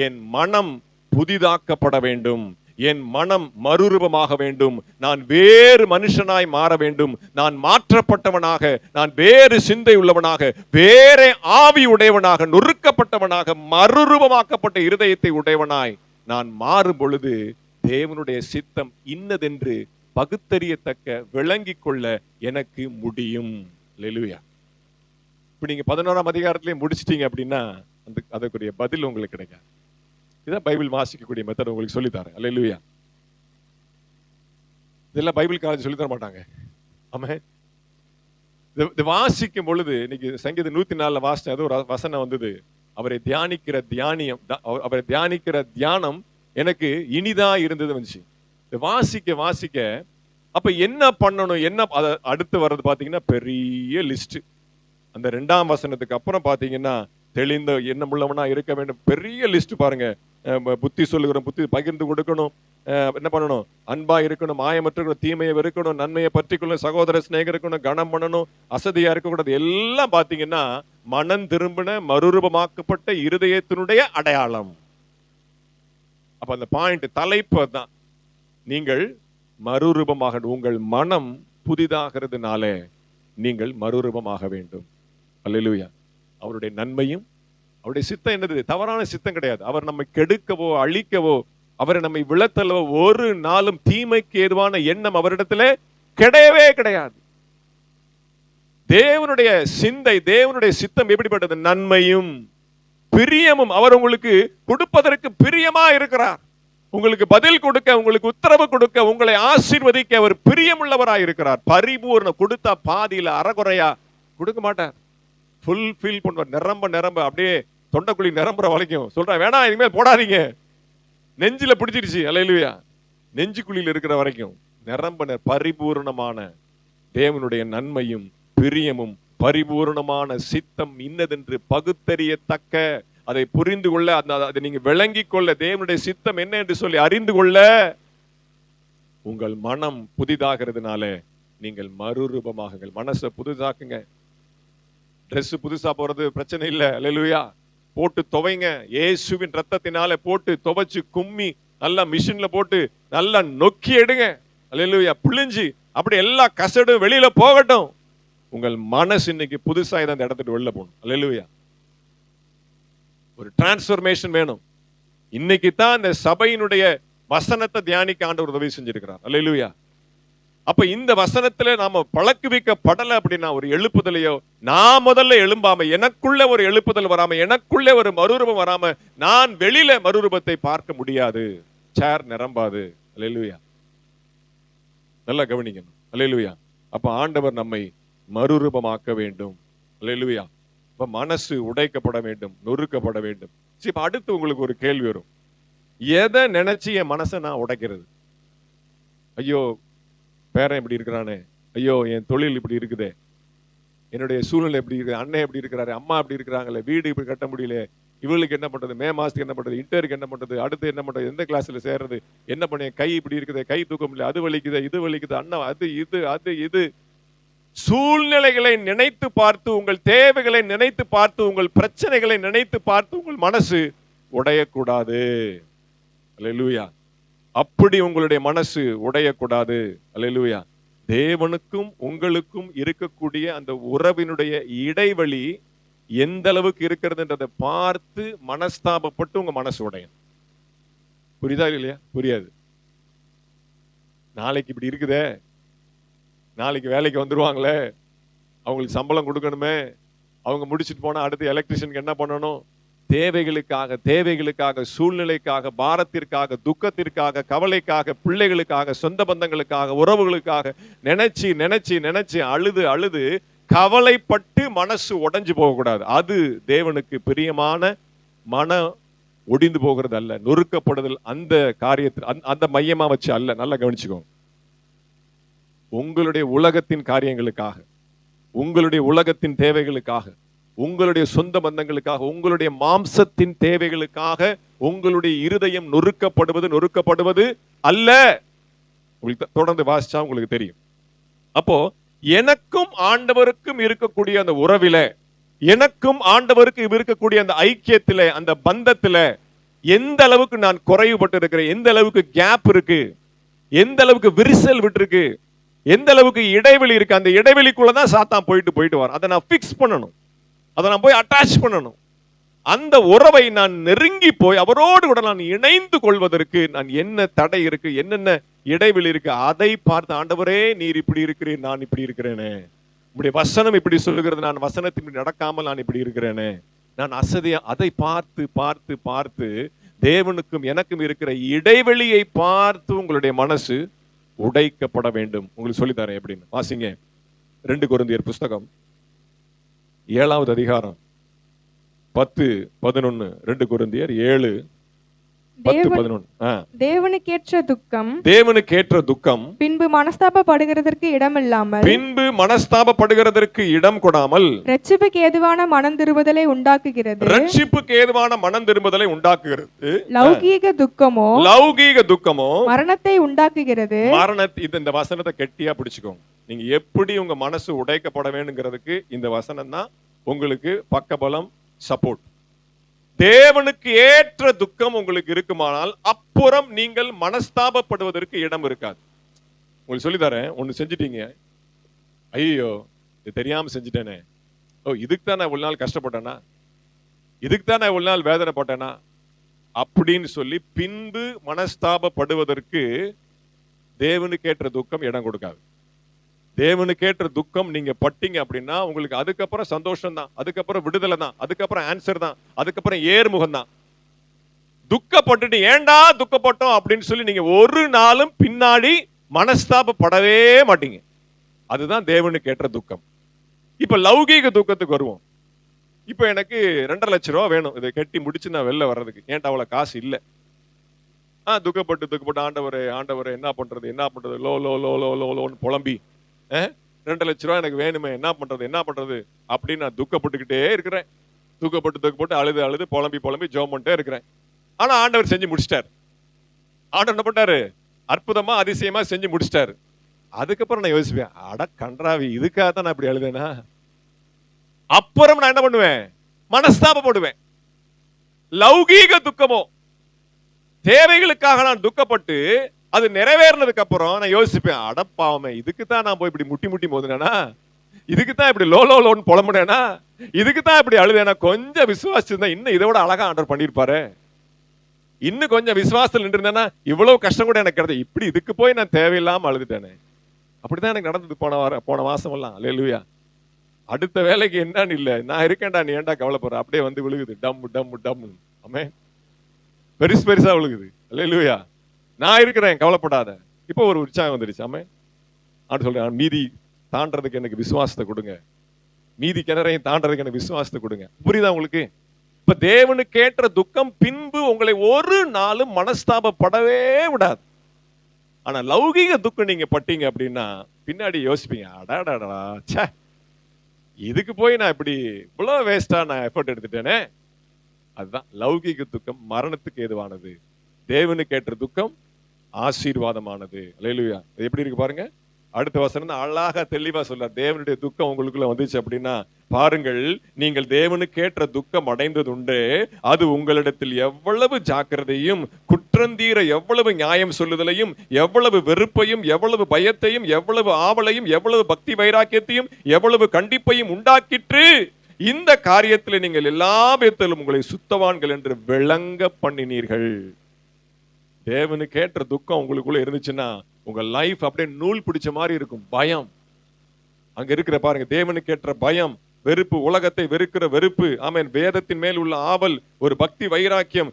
என் மனம் புதிதாக்கப்பட வேண்டும், என் மனம் மறுரூபமாக வேண்டும், நான் வேறு மனுஷனாய் மாற வேண்டும், நான் மாற்றப்பட்டவனாக, நான் வேறு சிந்தை உள்ளவனாக, வேற ஆவி உடையவனாக, நொறுக்கப்பட்டவனாக, மறுரூபமாக்கப்பட்ட இருதயத்தை உடையவனாய் நான் மாறும் பொழுது தேவனுடைய சித்தம் இன்னதென்று பகுத்தறியத்தக்க விளங்கிக் கொள்ள எனக்கு முடியும். அல்லேலூயா. இப்ப நீங்க 11ஆம் அதிகாரத்திலே முடிச்சிட்டீங்க அப்படின்னா அதற்குரிய பதில் உங்களுக்கு கிடைக்காது. இதான் பைபிள் வாசிக்கக்கூடிய மெத்தட் உங்களுக்கு சொல்லித்தரேன். அல்லேலூயா. இதெல்லாம் பைபிள் காலேஜ் சொல்லி தர மாட்டாங்க. ஆமென். இது வாசிக்கும் பொழுது இன்னைக்கு சங்கீதம் 104 வாசிச்ச அது ஒரு வசனம் வந்தது. அவரை தியானிக்கிற தியானம் எனக்கு இனிதா இருந்தது வந்துச்சு. வாசிக்க வாசிக்க அப்ப என்ன பண்ணணும், என்ன அடுத்து வர்றது பாத்தீங்கன்னா பெரிய லிஸ்ட். அந்த 2ஆம் வசனத்துக்கு அப்புறம் பாத்தீங்கன்னா தெளிந்த எண்ணமுள்ளவனா இருக்க வேண்டும், பெரிய லிஸ்ட் பாருங்க. புத்தி சொல்லுகிறோம், புத்தி பகிர்ந்து கொடுக்கணும், என்ன பண்ணணும், அன்பா இருக்கணும், மாயமற்ற தீமையை வெறுக்கணும், நன்மையை பற்றிக்கொள்ளணும், சகோதர சிநேகம் இருக்கணும், கனம் பண்ணணும், அசதியா இருக்கக்கூடாது. எல்லாம் பாத்தீங்கன்னா மனம் திரும்பின மறுரூபமாக்கப்பட்ட இருதயத்தினுடைய அடையாளம். அப்ப அந்த பாயிண்ட் தலைப்பு தான், நீங்கள் மறுரூபமாக, உங்கள் மனம் புதிதாகிறதுனால நீங்கள் மறுரூபமாக வேண்டும். அல்லேலூயா. அவருடைய நன்மையும் அவருடைய சித்தம் என்னது? தவறான சித்தம் கிடையாது. அவர் நம்மை கெடுக்கவோ அழிக்கவோ, அவரை நம்மை விழத்தல்லவோ ஒரு நாளும் தீமைக்கு ஏதுவான எண்ணம் அவரிடத்துல கிடையவே கிடையாது. தேவனுடைய சிந்தை, தேவனுடைய சித்தம் எப்படிப்பட்டது? நன்மையும் பிரியமும். அவர் உங்களுக்கு கொடுப்பதற்கு பிரியமா இருக்கிறார். உங்களுக்கு பதில் கொடுக்க, உங்களுக்கு உத்தரவு கொடுக்க, உங்களை ஆசீர்வதிக்க அவர் பிரியமுள்ளவராய் இருக்கிறார். பரிபூர்ண கொடுத்தா பாதியில அறகுறையா கொடுக்க மாட்டார். ஃபுல்ஃபில் பண்ணுவார். நிரம்ப நிரம்ப அப்படியே தொண்டைக்குழி நிரம்புற வரைக்கும் சொல்றேன், வேணாம் இனிமேல் போடாதீங்க, நெஞ்சில பிடிச்சிருச்சு. அல்லேலூயா. நெஞ்சுக்குழியில் இருக்கிற வரைக்கும் நிரம்ப பரிபூர்ணமான தேவனுடைய நன்மையும் பிரியமும், பரிபூர்ணமான சித்தம் இன்னதென்று பகுத்தறியத்தக்க, அதை புரிந்து கொள்ள, அதை நீங்க விளங்கிக் கொள்ள, தேவனுடைய சித்தம் என்ன என்று சொல்லி அறிந்து கொள்ள உங்கள் மனம் புதிதாகிறதுனால நீங்கள் மறுரூபமாகுங்கள். மனசை புதிதாக்குங்க. ட்ரெஸ் புதுசா போறது பிரச்சனை இல்லை. அல்லேலூயா. போட்டு துவைங்க. இயேசுவின் ரத்தத்தினால போட்டு துவைச்சு கும்மி நல்லா மிஷின்ல போட்டு நல்லா நொக்கி எடுங்க. அல்லேலூயா. பிழிஞ்சு அப்படி எல்லா கசடும் வெளியில போகட்டும். உங்கள் மனசு இன்னைக்கு புதுசா இதை அந்த இடத்துக்கு வெளில போகணும். அல்லேலூயா. ஒரு டிரான்ஸ்ஃபர்மேஷன் வேணும். இன்னைக்கு தான் இந்த சபையினுடைய வசனத்தை தியானிக்க ஆண்டவர் உதவி செஞ்சிருக்கிறார். அல்லேலூயா. அப்ப இந்த வசனத்துல நாம பழக்குவிக்கப்படல அப்படின்னா, ஒரு எழுப்புதலையோ, நான் முதல்ல எழும்பாம, எனக்குள்ள ஒரு எழுப்புதல் வராம, எனக்குள்ள ஒரு மறுரூபம் வராம, நான் வெளியில மறுரூபத்தை பார்க்க முடியாது. சேர் நிரம்பாது. அல்லேலூயா. நல்லா கவனிக்கணும். அல்லேலூயா. அப்ப ஆண்டவர் நம்மை மறுரூபமாக்க வேண்டும். அல்லேலூயா. இப்ப மனசு உடைக்கப்பட வேண்டும், நொறுக்கப்பட வேண்டும். இப்ப அடுத்து உங்களுக்கு ஒரு கேள்வி வரும், எதை நினைச்சு என் மனசை நான் உடைக்கிறது? ஐயோ பேரன் இப்படி இருக்கிறானே, ஐயோ என் தொழில் இப்படி இருக்குதே, என்னுடைய சூழ்நிலை எப்படி இருக்குது, அண்ணன் எப்படி இருக்கிறாரு, அம்மா எப்படி இருக்கிறாங்களே, வீடு இப்படி கட்ட முடியல, இவளுக்கு என்ன பண்றது, மே மாசத்துக்கு என்ன பண்றது, இன்டருக்கு என்ன பண்றது, அடுத்து என்ன பண்றது, எந்த கிளாஸ்ல சேர்றது, என்ன பண்ண, கை இப்படி இருக்குது, கை தூக்க முடியல, அது வலிக்குது, இது வலிக்குது, அண்ணன் அது இது. சூழ்நிலைகளை நினைத்து பார்த்து, உங்கள் தேவைகளை நினைத்து பார்த்து, உங்கள் பிரச்சனைகளை நினைத்து பார்த்து உங்கள் மனசு உடையக்கூடாது. அல்லேலூயா. அப்படி உங்களுடைய மனசு உடையக்கூடாது. அல்லேலூயா. தேவனுக்கும் உங்களுக்கும் இருக்கக்கூடிய அந்த உறவினுடைய இடைவெளி எந்த அளவுக்கு இருக்கிறதுன்றதை பார்த்து மனஸ்தாபப்பட்டு உங்க மனசு உடையும். புரியுதா இல்லையா? புரியாது. நாளைக்கு இப்படி இருக்குதே, நாளைக்கு வேலைக்கு வந்துருவாங்களே, அவங்களுக்கு சம்பளம் கொடுக்கணுமே, அவங்க முடிச்சுட்டு போனா அடுத்து எலக்ட்ரிஷியனுக்கு என்ன பண்ணணும், தேவைகளுக்காக, சூழ்நிலைக்காக, பாரத்திற்காக, துக்கத்திற்காக, கவலைக்காக, பிள்ளைகளுக்காக, சொந்த பந்தங்களுக்காக, உறவுகளுக்காக நினைச்சு நினைச்சு நினைச்சு அழுது கவலைப்பட்டு மனசு உடைஞ்சு போகக்கூடாது. அது தேவனுக்கு பிரியமான மன ஒடிந்து போகிறது அல்ல. நொறுக்கப்படுதல் அந்த காரியத்தில் அந்த மையமா வச்சு அல்ல. நல்லா கவனிச்சுக்கோங்க. உங்களுடைய உலகத்தின் காரியங்களுக்காக, உங்களுடைய உலகத்தின் தேவைகளுக்காக, உங்களுடைய சொந்த பந்தங்களுக்காக, உங்களுடைய மாம்சத்தின் தேவைகளுக்காக உங்களுடைய இருதயம் நொறுக்கப்படுவது அல்ல. உங்களுக்கு தொடர்ந்து வாசிச்சா உங்களுக்கு தெரியும். அப்போ எனக்கும் ஆண்டவருக்கும் இருக்கக்கூடிய அந்த உறவில, எனக்கும் ஆண்டவருக்கும் இருக்கக்கூடிய அந்த ஐக்கியத்தில, அந்த பந்தத்தில எந்த அளவுக்கு நான் குறைவுபட்டு இருக்கிறேன், எந்த அளவுக்கு கேப் இருக்கு, எந்த அளவுக்கு விரிசல் விட்டுருக்கு, எந்த அளவுக்கு இடைவெளி இருக்கு, அந்த இடைவெளிக்குள்ளதான் சாத்தான் போயிட்டு வர. அதை நான் பிக்ஸ் பண்ணணும், அதை நான் போய் அட்டாச் பண்ணணும். அந்த உறவை நான் நெருங்கி போய் அவரோடு கூட நான் இணைந்து கொள்வதற்கு நான் என்ன தடை இருக்கு, என்னென்ன இடைவெளி இருக்கு, அதை பார்த்து ஆண்டவரே நீர் இப்படி இருக்கிறீர், நான் இப்படி இருக்கிறேனே, உங்களுடைய வசனம் இப்படி சொல்லுகிறது, நான் வசனத்தின் நடக்காமல் நான் இப்படி இருக்கிறேனே, நான் அசதியா, அதை பார்த்து பார்த்து பார்த்து தேவனுக்கும் எனக்கும் இருக்கிற இடைவெளியை பார்த்து உங்களுடைய மனசு உடைக்கப்பட வேண்டும். உங்களுக்கு சொல்லித்தரேன் எப்படின்னு. வாசிங்க 2 கொரிந்தியர் புஸ்தகம் 7வது அதிகாரம் 10-11. 2 கொரிந்தியர் 7:10-11. தேவனுக்கேற்ற துக்கம், தேவனுக்கேற்ற துக்கம் பின்பு மனஸ்தாபப்படுகிறதற்கு இடமில்லாமல், பின்பு மனஸ்தாபப்படுகிறதற்கு இடம் கொடாமல் ரட்சிப்புக்கு ஏதுவான மனம் திரும்புதலை உண்டாக்குகிறது. ரட்சிப்புக்கு ஏதுவான மனம் திரும்புதலை உண்டாக்குகிறது. லௌகீக துக்கமோ, லௌகீக துக்கமோ மரணத்தை உண்டாக்குகிறது. இந்த வசனத்தை கெட்டியா பிடிச்சுக்கோங்க. நீங்க எப்படி உங்க மனசு உடைக்கப்பட வேணுங்கிறதுக்கு இந்த வசனம் தான் உங்களுக்கு பக்கபலம், சப்போர்ட். தேவனுக்கு ஏற்ற துக்கம் உங்களுக்கு இருக்குமானால் அப்புறம் நீங்கள் மனஸ்தாபப்படுவதற்கு இடம் இருக்காது. உங்களுக்கு சொல்லித்தரேன். ஒண்ணு செஞ்சிட்டீங்க, ஐயோ இது தெரியாம செஞ்சிட்டேனே, ஓ இதுக்கு தான் நான் இவ்வளவு நாள் கஷ்டப்பட்டேனா, இதுக்கு தான் நான் இவ்வளவு நாள் வேதனைப்பட்டேனா அப்படின்னு சொல்லி பின்பு மனஸ்தாபப்படுவதற்கு தேவனுக்கேற்ற துக்கம் இடம் கொடுக்காது. தேவனுக்கேற்ற துக்கம் நீங்க பட்டீங்க அப்படின்னா உங்களுக்கு அதுக்கப்புறம் சந்தோஷம் தான், அதுக்கப்புறம் விடுதலை தான், அதுக்கப்புறம் ஆன்சர் தான், அதுக்கப்புறம் ஏர்முகம் தான். துக்கப்பட்டுட்டு ஏண்டா துக்கப்பட்டோம் அப்படின்னு சொல்லி நீங்க ஒரு நாளும் பின்னாடி மனஸ்தாபப்படவே மாட்டீங்க. அதுதான் தேவனுக்கேற்ற துக்கம். இப்ப லௌகீக துக்கத்துக்கு வருவோம். இப்ப எனக்கு 2.5 லட்சம் ரூபாய் வேணும், இதை கட்டி முடிச்சு நான் வெளில வர்றதுக்கு. ஏன்டா அவ்வளவு காசு இல்ல. துக்கப்பட்டு ஆண்டவரே என்ன பண்றது low low low low low லோன்னு புலம்பி 2 லட்சம் ரூபாய் எனக்கு வேணுமே, என்ன பண்றது அப்படின்னு நான் துக்கப்பட்டுக்கிட்டே இருக்கிறேன். துக்கப்பட்டு அழுது புலம்பி ஜெபம் பண்ணிட்டே இருக்கிறேன். ஆனா ஆண்டவர் செஞ்சு முடிச்சிட்டாரு. ஆண்டவர் என்ன பண்ணாரு? அற்புதமா அதிசயமா செஞ்சு முடிச்சிட்டாரு. அதுக்கப்புறம் நான் யோசிப்பேன், அட கன்றாவி, இதுக்காக தான் நான் இப்படி அழுதேனா? அப்புறம் நான் என்ன பண்ணுவேன்? மனஸ்தாபப்படுவேன். லௌகீக துக்கமோ, தேவைகளுக்காக நான் துக்கப்பட்டு அது நிறைவேறினதுக்கு அப்புறம் நான் யோசிப்பேன், அடப்பாவமே, இதுக்கு தான் நான் போய் இப்படி முட்டி மோதுனேனா, இதுக்கு தான் இப்படி லோன்னு புலம்புனேனா, இதுக்கு தான் இப்படி அழுதேனா, கொஞ்சம் விசுவாசிச்சிருந்தா இன்னும் இதோட அழகா ஆண்டவர் பண்ணிருப்பாரு, இன்னும் கொஞ்சம் விசுவாசத்தில் நின்று இவ்வளவு கஷ்டம் கூட எனக்கு கிடையாது, இப்படி இதுக்கு போய் நான் தேவையில்லாம அழுதுட்டேனே. அப்படிதான் எனக்கு நடந்தது போன மாசம் எல்லாம். அல்லேலூயா. அடுத்த வேலைக்கு என்னன்னு இல்ல, நான் இருக்கேன்டா, நீ ஏன்டா கவலைப்படுற, அப்படியே வந்து விழுகுது, டம். ஆமே, பெருசா விழுகுது. அல்லேலூயா. நான் இருக்கிறேன், கவலைப்படாத. இப்போ ஒரு உற்சாகம் வந்துருச்சு. ஆமே, அப்படி சொல்றேன், மீதி தாண்டறதுக்கு எனக்கு விசுவாசத்தை கொடுங்க, மீதி கிணறையும் தாண்டறதுக்கு எனக்கு விசுவாசத்தை கொடுங்க. புரியுதா உங்களுக்கு? இப்ப தேவனுக்கேற்ற துக்கம் பின்பு உங்களை ஒரு நாளும் மனஸ்தாபப்படவே விடாது. ஆனா லௌகீக துக்கம் நீங்க பட்டீங்க அப்படின்னா பின்னாடி யோசிப்பீங்க, அடாடாடா, ச்சே, இதுக்கு போய் நான் இப்படி இவ்வளவு வேஸ்டா நான் எஃபர்ட் எடுத்துட்டேனே. அதுதான் லௌகீக துக்கம் மரணத்துக்கு ஏதுவானது, தேவனுக்கேற்ற துக்கம் ஆசீர்வாதமானது. அல்லேலூயா. எப்படி இருக்கு பாருங்க. அடுத்த வசனம் அழகா தெளிவா சொல்றார். தேவனுடைய துக்கம் உங்களுக்குள்ள வந்துச்சு அப்படின்னா பாருங்கள், நீங்கள் தேவனுக்கேற்ற துக்கம் அடைந்தது உண்டு, அது உங்களிடத்தில் எவ்வளவு ஜாக்கிரதையும் குற்றந்தீர எவ்வளவு நியாயம் சொல்லுதலையும் எவ்வளவு வெறுப்பையும் எவ்வளவு பயத்தையும் எவ்வளவு ஆவலையும் எவ்வளவு பக்தி வைராக்கியத்தையும் எவ்வளவு கண்டிப்பையும் உண்டாக்கிற்று. இந்த காரியத்தில் நீங்கள் எல்லா விதத்திலும் உங்களை சுத்தவான்கள் என்று விளங்க பண்ணினீர்கள். தேவனுக்கேற்ற துக்கம் உங்களுக்குள்ள இருந்துச்சுன்னா உங்க லைஃப் அப்படியே நூல் பிடிச்ச மாதிரி இருக்கும். பயம் அங்க இருக்கிற பாருங்க, தேவனுக்கேற்ற பயம், வெறுப்பு, உலகத்தை வெறுக்கிற வெறுப்பு, ஆமென், வேதத்தின் மேல் உள்ள ஆவல், ஒரு பக்தி வைராக்கியம்,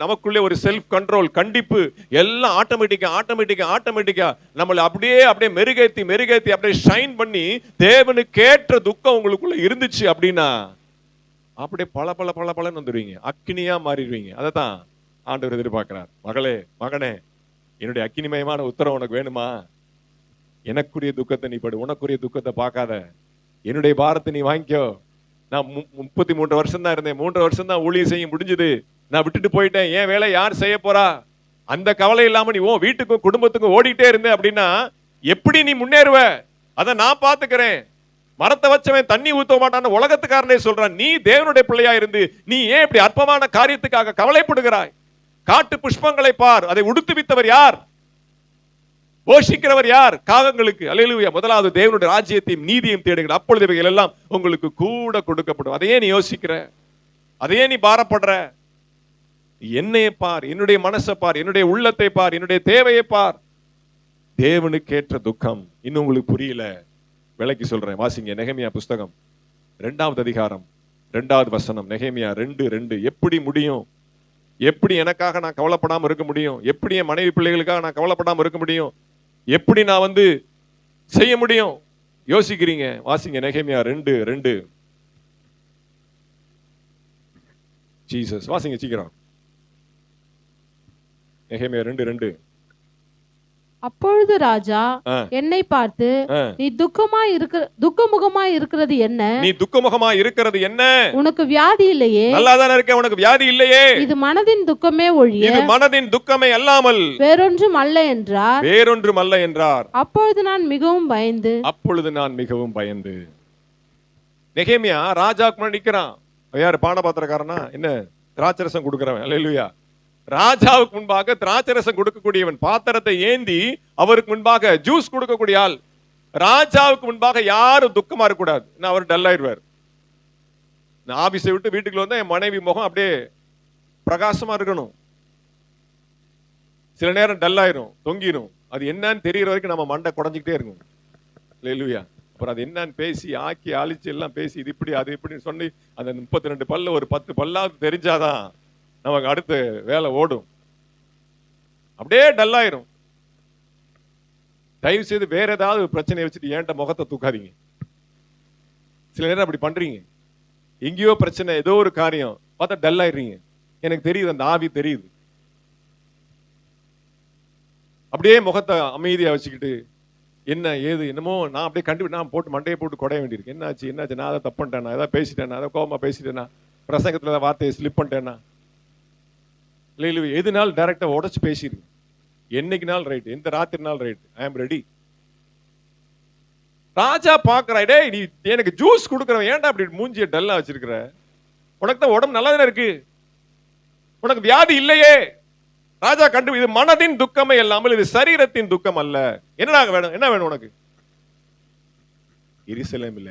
நமக்குள்ளே ஒரு செல்ஃப் கண்ட்ரோல், கண்டிப்பு, எல்லாம் ஆட்டோமேட்டிக்கா நம்மளை அப்படியே மெருகேத்தி அப்படியே ஷைன் பண்ணி தேவனுக்கேற்ற துக்கம் உங்களுக்குள்ள இருந்துச்சு அப்படின்னா அப்படியே பல வந்துடுவீங்க, அக்கினியா மாறிடுவீங்க. அதைத்தான் ஆண்டவர் எதிர்பார்க்கிறார். மகளே, மகனே, என்னுடைய அக்கினிமயமான உத்தரவு உனக்கு வேணுமா? எனக்குரிய துக்கத்தை நீ படு, உனக்குரிய துக்கத்தை பார்க்காத. என்னுடைய பாரத்தை நீ வாங்கிக்கோ. நான் 33 வருஷம் தான் இருந்தேன், 3 வருஷம் தான் ஊழியம் செய்ய முடிஞ்சது, நான் விட்டுட்டு போயிட்டேன், என் வேலை யார் செய்ய போறா? அந்த கவலை இல்லாம நீ வீட்டுக்கும் குடும்பத்துக்கும் ஓடிட்டே இருந்தேன் அப்படின்னா எப்படி நீ முன்னேறுவ? அதை நான் பாத்துக்கிறேன். மரத்தை வச்சவன் தண்ணி ஊத்த மாட்டான்னு உலகத்துக்காரனே சொல்றான். நீ தேவனுடைய பிள்ளையா இருந்து நீ ஏன் இப்படி அற்பமான காரியத்துக்காக கவலைப்படுகிறாய்? காட்டு புஷ்பங்களை பார், அதை உடுத்துவித்தவர் யார்? போஷிக்கிறவர் யார்? காகங்களுக்கு. அல்லேலூயா. முதலாவது தேவனுடைய ராஜ்யத்தையும் நீதியையும் தேடுங்கள், அப்பொழுது இவைகள் எல்லாம் உங்களுக்கு கூட கொடுக்கப்படும். அதையே நீ யோசிக்கிற, அதையே நீ பாரப்படுற? என்னைய பார், என்னுடைய மனசை பார், என்னுடைய உள்ளத்தை பார், என்னுடைய தேவையை பார். தேவனுக்கு ஏற்ற துக்கம். இன்னும் உங்களுக்கு புரியல, விளக்கி சொல்றேன். வாசிங்க நெகேமியா புஸ்தகம் 2வது அதிகாரம் 2வது வசனம். நெகேமியா 2:2. எப்படி முடியும்? எப்படி எனக்காக நான் கவலைப்படாம இருக்க முடியும்? எப்படி என் மனைவி பிள்ளைகளுக்காக நான் கவலைப்படாம இருக்க முடியும்? எப்படி நான் செய்ய முடியும்? யோசிக்கிறீங்க. வாசிங்க நெகேமியா 2:2. ஜீசஸ். வாசிங்க சீக்கிரம். நெகேமியா 2:2. அப்பொழுது ராஜா என்னை பார்த்து, நீ துக்கமுகமாய் இருக்கிறது என்ன? நீ துக்கமுகமாய் இருக்கிறது என்ன? உனக்கு வியாதி இல்லையே? நல்லாதானே இருக்க, உனக்கு வியாதி இல்லையே? இது மனதின் துக்கமே ஒழிய இது மனதின் துக்கமே அல்லாமல் வேறொன்றும் அல்ல என்றார். வேறொன்றும் அல்ல என்றார். அப்பொழுது நான் மிகவும் பயந்து. நெகேமியா ராஜாக்கு முன்னாடி நிக்கிறான். யாரு? பானபாத்திரக்காரனா? என்ன திராட்சரசம் கொடுக்கிறவன். அல்லேலூயா. ராஜாவுக்கு முன்பாக திராட்சரசம் கொடுக்கக்கூடியவன், பாத்திரத்தை ஏந்தி அவருக்கு முன்பாக ஜூஸ் கொடுக்கக்கூடிய ஆள். ராஜாவுக்கு முன்பாக யாரும் துக்கமா இருக்கக்கூடாது, அவர் டல் ஆயிடுவார். நான் ஆபீஸை விட்டு வீட்டுக்குள்ள வந்தா என் மனைவி முகம் அப்படியே பிரகாசமா இருக்கணும். சில நேரம் டல் ஆயிரும், தொங்கிரும். அது என்னன்னு தெரியற வரைக்கும் நம்ம மண்டை குடஞ்சிக்கிட்டே இருக்கும். அல்லேலூயா. அப்புறம் அது என்னன்னு பேசி ஆக்கி அழிச்சு எல்லாம் பேசி இது இப்படி அது இப்படின்னு சொல்லி அந்த 32 பல்ல ஒரு 10 பல்லாவது தெரிஞ்சாதான் நமக்கு அடுத்த வேலை ஓடும். அப்படியே டல்லாயிரும். தயவு செய்து வேற ஏதாவது பிரச்சனையை வச்சுட்டு ஏன்ட்ட முகத்தை தூக்காதீங்க. சில நேரம் அப்படி பண்றீங்க. எங்கேயோ பிரச்சனை, ஏதோ ஒரு காரியம் பார்த்தா டல் ஆயிடுறீங்க. எனக்கு தெரியுது, அந்த ஆவி தெரியுது. அப்படியே முகத்தை அமைதியா வச்சுக்கிட்டு என்ன ஏது என்னமோ நான் அப்படியே நான் போட்டு மண்டையை போட்டு குடைய வேண்டியிருக்கு. என்னாச்சு நான் அதை தப்பு பண்ணிட்டேனா? ஏதாவது பேசிட்டேனா? ஏதாவது கோபமா பேசிட்டேனா? பிரசங்கத்துல ஏதாவது வார்த்தையை ஸ்லிப் பண்ணிட்டேனா? இல்லை எதுனால டைரக்டா உடச்சு பேசிருக்கு. என்னைக்குனாலும் ரைட், எந்த ராத்திரினாலும் ரைட், ஐ ஆம் ரெடி. ராஜா பாக்குறா, டேய் நீ எனக்கு ஜூஸ் கொடுக்குறவன் ஏன்டா அப்படி மூஞ்சிய டல்லா வச்சிருக்கிற? உனக்கு தான் உடம்பு நல்லா தானே இருக்கு, உனக்கு வியாதி இல்லையே. ராஜா இது மனதின் துக்கமே இல்லாமல் இது சரீரத்தின் துக்கம் அல்ல. என்ன வேணும்? என்ன வேணும் உனக்கு? எருசலேம் இல்ல,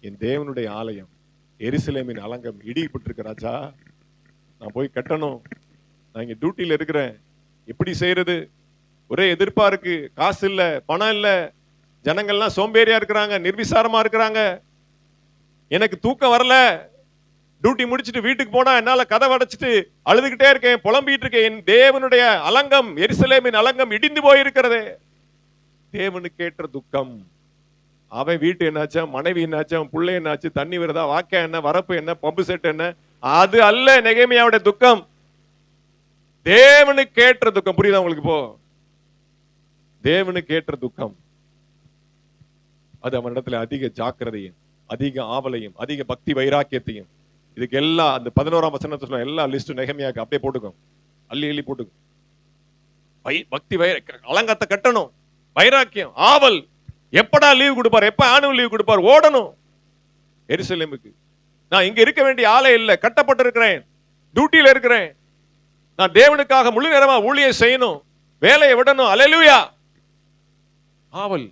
என் தேவனுடைய ஆலயம், எருசலேமின் அலங்கம் இடிபட்டிருக்கு ராஜா. நான் போய் கட்டணும். நான் இங்க டியூட்டியில இருக்கிறேன். எப்படி செய்யறது? ஒரே எதிர்ப்பா இருக்கு. காசு இல்ல, பணம் இல்ல, ஜனங்கள்லாம் சோம்பேறியா இருக்கிறாங்க, நிர்விசாரமா இருக்கிறாங்க. எனக்கு தூக்கம் வரல. டியூட்டி முடிச்சுட்டு வீட்டுக்கு போனா என்னால கதை அடைச்சிட்டு அழுதுகிட்டே இருக்கேன், புலம்பிட்டு இருக்கேன். என் தேவனுடைய அலங்கம், எருசலேமின் அலங்கம் இடிந்து போயிருக்கிறதே. தேவனுக்கு ஏற்ற துக்கம். அவன் வீட்டு என்னாச்சா, மனைவி என்னாச்சா, பிள்ளை என்னாச்சு, தண்ணி வருதா, வாக்கா என்ன, வரப்பு என்ன, பம்பு செட் என்ன, அது அல்ல நெகேமியாவுடைய துக்கம். தேவனுக்கு ஏற்ற துக்கம். புரியுதா உங்களுக்கு? இப்போ தேவனுக்கு ஏற்ற துக்கம் அது அவனிடத்துல அதிக ஜாக்கிரதையும், அதிக ஆவலையும், அதிக பக்தி வைராக்கியத்தையும். இதுக்கு எல்லாம் அந்த 11ஆம் வசனத்தை சொல்ல எல்லா லிஸ்ட் நெகேமியாக்கு அப்படியே போட்டுக்கோ, அள்ளி அள்ளி போட்டுக்கோ. பக்தி அலங்கத்தை கட்டணும், வைராக்கியம், ஆவல். எப்படா லீவ் கொடுப்பார், எப்ப ஆனுவல் லீவ் கொடுப்பார், ஓடணும் எருசலேமுக்கு. நான் இங்க இருக்க வேண்டிய ஆளே இல்லை, கட்டப்பட்டிருக்கிறேன், டியூட்டியில இருக்கிறேன். நான் தேவனுக்காக முழு நேரமா ஊழியம் செய்யணும், வேலையை விடணும். அல்லேலூயா. ஆவல்,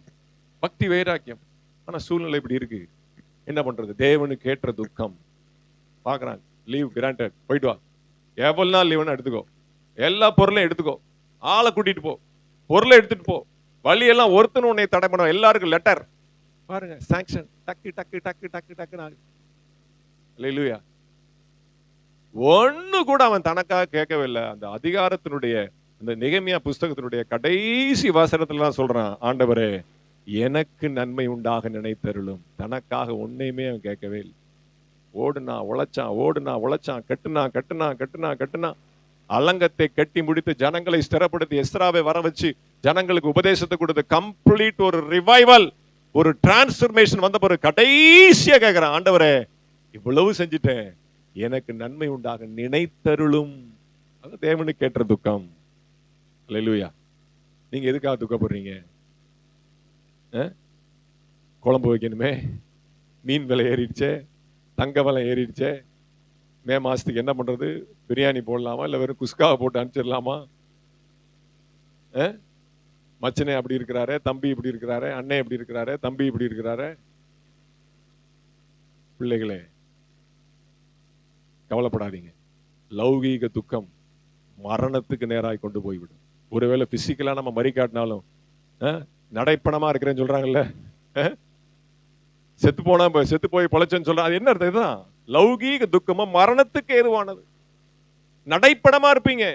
பக்தி, வைராக்கியம். ஆனா சூழ்நிலை இப்படி இருக்கு, என்ன பண்றது? தேவனுக்கு ஏற்ற துக்கம். பாக்குறாங்க, லீவ் கிராண்டட், போயிட்டு வா, எவ்வளவு நாள் லீவ்னு எடுத்துக்கோ, எல்லா பொருளையும் எடுத்துக்கோ, ஆளை கூட்டிட்டு போ, பொருளை எடுத்துட்டு போ, வழியெல்லாம் ஒருத்தனும் உன்னை தடை பண்ண. எல்லாருக்கும் லெட்டர் பாருங்க, சாங்ஷன், டக்கு டக்கு டக்கு டக்கு டக்கு. அல்லேலூயா. ஒண்ணு கூட அவன் தனக்காக கேட்கவே இல்லை. அந்த அதிகாரத்தினுடைய அந்த நெகேமியா புஸ்தகத்தினுடைய கடைசி வசனத்துல தான் சொல்றான், ஆண்டவரே எனக்கு நன்மை உண்டாக நினைத்தருளும். தனக்காக ஒன்னையுமே அவன் கேட்கவே இல்லை. ஓடுனா உழைச்சான், கட்டுனா. அலங்கத்தை கட்டி முடித்து ஜனங்களை ஸ்திரப்படுத்தி எஸ்ராவை வர வச்சு ஜனங்களுக்கு உபதேசத்தை கொடுத்து கம்ப்ளீட் ஒரு ரிவைவல், ஒரு டிரான்ஸ்பர்மேஷன் வந்த பிறகு கடைசியா கேட்கிறான், ஆண்டவரே இவ்வளவு செஞ்சுட்டேன், எனக்கு நன்மை உண்டாக நினைத்தருளும். அது தேவனுக்கு ஏற்ற துக்கம். அல்லேலூயா. நீங்க எதுக்காக துக்கப்படுறீங்க? குழம்பு வைக்கணுமே, மீன் விலை ஏறிடுச்சே, தங்க விலை ஏறிடுச்சே, மே மாசத்துக்கு என்ன பண்றது, பிரியாணி போடலாமா இல்லை வெறும் குஸ்காவை போட்டு அனுப்பிச்சிடலாமா? மச்சனே அப்படி இருக்கிறாரு, தம்பி இப்படி இருக்கிறாரு, அண்ணன் இப்படி இருக்கிறாரு, தம்பி இப்படி இருக்கிறாரு. பிள்ளைகளே கவலைப்படாதீங்க. லௌகீக துக்கம் மரணத்துக்கு நேராய் கொண்டு போய்விடும். ஒருவேளை பிசிக்கலா நம்ம மறி காட்டினாலும் நடைப்பணமா இருக்கிறேன்னு சொல்றாங்கல்ல, செத்து போனா செத்து போய் பொழைச்சேன்னு சொல்றாங்க. அது என்ன அர்த்தம்? இதுதான் லௌகீக துக்கமா மரணத்துக்கு ஏதுவானது. நடைப்பணமா இருப்பீங்க.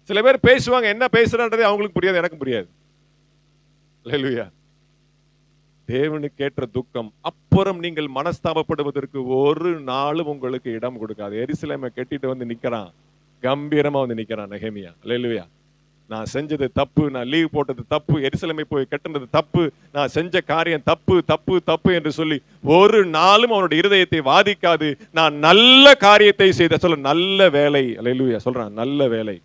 சில பேர் பேசுவாங்க, என்ன பேசுறன்றதே அவங்களுக்கு புரியாது, எனக்கும் புரியாது. அல்லேலூயா. தேவனுக்கு ஏற்ற துக்கம். அப்புறம் நீங்கள் மனஸ்தாபப்படுவதற்கு ஒரு நாளும் உங்களுக்கு இடம் கொடுக்காது. எருசலேமை கட்டிட்டு வந்து நிக்கிறான், கம்பீரமா வந்து நிக்கிறான் நெகேமியா. அல்லேலூயா. நான் செஞ்சது தப்பு, நான் லீவ் போட்டது தப்பு, எருசலேமை போய் கட்டுனது தப்பு, நான் செஞ்ச காரியம் தப்பு தப்பு தப்பு என்று சொல்லி ஒரு நாளும் அவனுடைய இருதயத்தை வாதிக்காது. நான் நல்ல காரியத்தை செய்த சொல்ல, நல்ல வேலை. அல்லேலூயா. சொல்றான், நல்ல வேலை.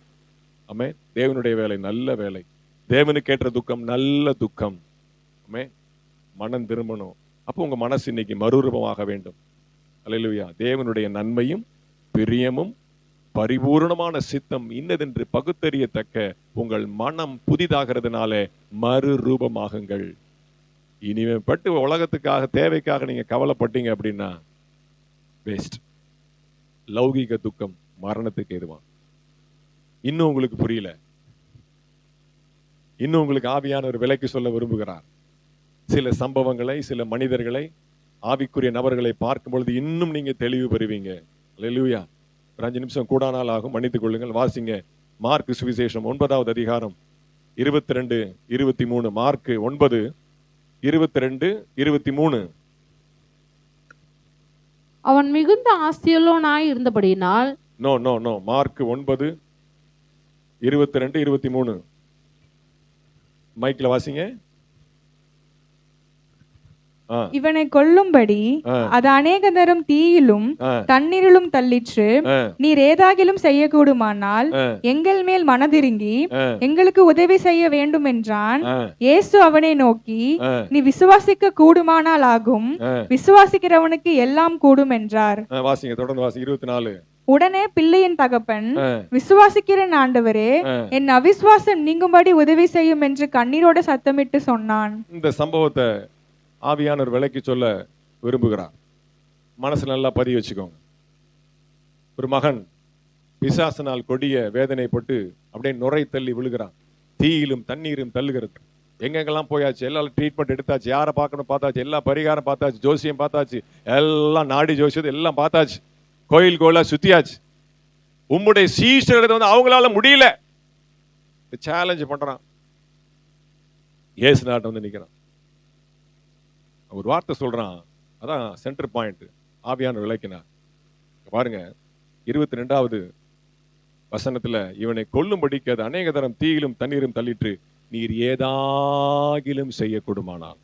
ஆமென். தேவனுடைய வேலை நல்ல வேலை. தேவனுக்கு ஏற்ற துக்கம் நல்ல துக்கம். ஆமென். மனம் திரும்பணும். அப்போ உங்க மனசு இன்னைக்கு மறுரூபமாக வேண்டும். அல்லேலூயா. தேவனுடைய நன்மையும் பிரியமும் பரிபூர்ணமான சித்தம் இன்னதென்று பகுத்தறியத்தக்க உங்கள் மனம் புதிதாகிறதுனால மறுரூபமாகுங்கள். இனிமே பட்டு உலகத்துக்காக தேவைக்காக நீங்க கவலைப்பட்டீங்க அப்படின்னா வேஸ்ட். லௌகீக துக்கம் மரணத்துக்கு ஏதுவான். இன்னும் உங்களுக்கு புரியல, இன்னும் உங்களுக்கு ஆவியான ஒரு விலைக்கு சொல்ல விரும்புகிறார். சில சம்பவங்களை, சில மனிதர்களை, ஆவிக்குரிய நபர்களை பார்க்கும் பொழுது இன்னும் நீங்க தெளிவு பெறுவீங்க. அல்லேலூயா. ஒரு 5 நிமிஷம் கூடானால் ஆகும், மன்னித்துக் கொள்ளுங்கள். வாசிங்க மார்க் சுவிசேஷம் 9வது அதிகாரம் 22, 23. மார்க் 9, 22, 23. அவன் மிகுந்த ஆஸ்தியுள்ளவனாய் இருந்தபடியினால். No no no mark 9, 22, 23. மைக்ல வாசிங்க. இவனை கொல்லும்படி அது அநேக தரம் தீயிலும் தண்ணீரிலும் தள்ளிற்று. நீர் ஏதாகிலும் செய்யக்கூடுமானால் எங்கள் மேல் மனதிருங்கி எங்களுக்கு உதவி செய்ய வேண்டும் என்றான். இயேசு அவனை நோக்கி, நீ விசுவாசிக்க கூடுமானால் ஆகும், விசுவாசிக்கிறவனுக்கு எல்லாம் கூடும் என்றார். வாசிங்க, தொடர்ந்து வாசிங்க. 24. உடனே பிள்ளையின் தகப்பன், விசுவாசிக்கிறேன் ஆண்டவரே, என் அவிசுவாசம் நீங்கும்படி உதவி செய்யும் என்று கண்ணீரோட சத்தமிட்டு சொன்னான். இந்த சம்பவத்தை ஆவியானவர் விலைக்கு சொல்ல விரும்புகிறார். மனசுல நல்லா பதிய வச்சுக்கோங்க. ஒரு மகன் பிசாசினால் கொடிய வேதனைப்பட்டு அப்படியே நுரை தள்ளி விழுகிறான். தீயிலும் தண்ணீரும் தள்ளுகிறது. எங்கெங்கெல்லாம் போயாச்சு, எல்லாம் ட்ரீட்மெண்ட் எடுத்தாச்சு, யாரை பார்க்கணும் பார்த்தாச்சு, எல்லா பரிகாரம் பார்த்தாச்சு, ஜோசியம் பார்த்தாச்சு, எல்லாம் நாடி ஜோசியத்தை எல்லாம் பார்த்தாச்சு, கோயில் கோயிலா சுத்தியாச்சு. உம்முடைய சீஷர்களை வந்து அவங்களால முடியல, சேலஞ்ச் பண்றான். இயேசு நாட்டை வந்து நிக்கிறான். ஒரு வார்த்தை சொல்றான், அதான் சென்டர் பாயிண்ட். ஆவியான விளக்கினார். பாருங்க 22வது வசனத்துல, இவனை கொல்லும்படிக்கு அது அநேக தரம் தீயிலும் தண்ணீரும் தள்ளிற்று, நீர் ஏதாகிலும் செய்யக்கூடுமானால்.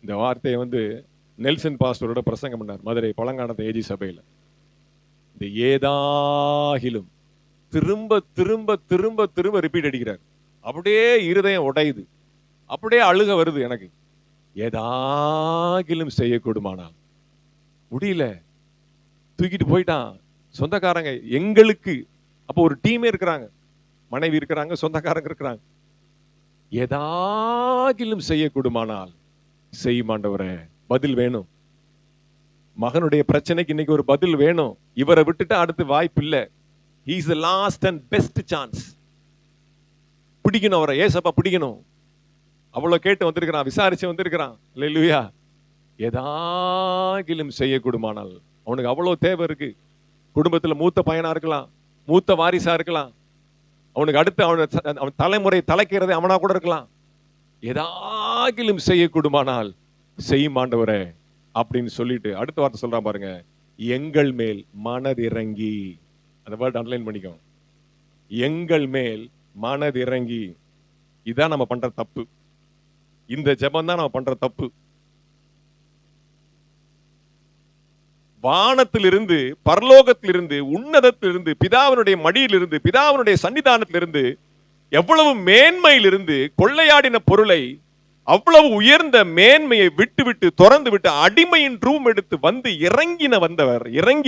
இந்த வார்த்தையை வந்து நெல்சன் பாஸ்டரோட பிரசங்கம் பண்ணார் மதுரை பழங்கானத்தை ஏஜி சபையில. இந்த ஏதாகிலும் திரும்ப திரும்ப திரும்ப திரும்ப ரிப்பீட் அடிக்கிறார். அப்படியே இருதயம் உடையுது, அப்படியே அழுக வருது எனக்கு. ஏதாகிலும் செய்யக்கூடுமானால். முடியல, தூக்கிட்டு போயிட்டான். சொந்தக்காரங்க எங்களுக்கு அப்போ ஒரு டீமே இருக்கிறாங்க, மனைவி இருக்கிறாங்க, சொந்தக்காரங்க இருக்கிறாங்க. ஏதாகிலும் செய்யக்கூடுமானால் செய்யும் ஆண்டவரே. பதில் வேணும். மகனுடைய பிரச்சனைக்கு இன்னைக்கு ஒரு பதில் வேணும். இவரை விட்டுட்டு அடுத்து வாய்ப்பு இல்லை. He is the last and best chance. பிடிக்கணும் அவரை, ஏசப்பா பிடிக்கணும். அவ்வளவு கேட்டு வந்திருக்கிறான், விசாரிச்சு வந்திருக்கிறான். அல்லேலூயா. ஏதாகிலும் செய்யக்கூடுமானால். அவனுக்கு அவ்வளவு தேவை இருக்கு. குடும்பத்துல மூத்த பையனா இருக்கலாம், மூத்த வாரிசா இருக்கலாம், அவனுக்கு அடுத்து அவன் தலைமுறை தலைக்கிறது அவனா கூட இருக்கலாம். ஏதாகிலும் செய்யக்கூடுமானால் செய்யும் ஆண்டவரே அப்படின்னு சொல்லிட்டு அடுத்த வார்த்தை சொல்றான் பாருங்க, எங்கள் மேல் மனதிறங்கி. அந்த வேர்ட் அண்டர்லைன் பண்ணிக்கோ. எங்கள் மேல் மனதிறங்கி. இதான் நம்ம பண்ற தப்பு. இந்த ஜெபம் தான் நம்ம பண்ற தப்பு. வானத்திலிருந்து, பரலோகத்திலிருந்து, உன்னதத்திலிருந்து, பிதாவினுடைய மடியிலிருந்து, பிதாவினுடைய சன்னிதானத்திலிருந்து, எவ்வளவு மேன்மையிலிருந்து கொள்ளையாடின பொருளை அவ்வளவு உயர்ந்த மேன்மையை விட்டு விட்டு துறந்து விட்டு அடிமையின் ரூம் எடுத்து வந்து இறங்கி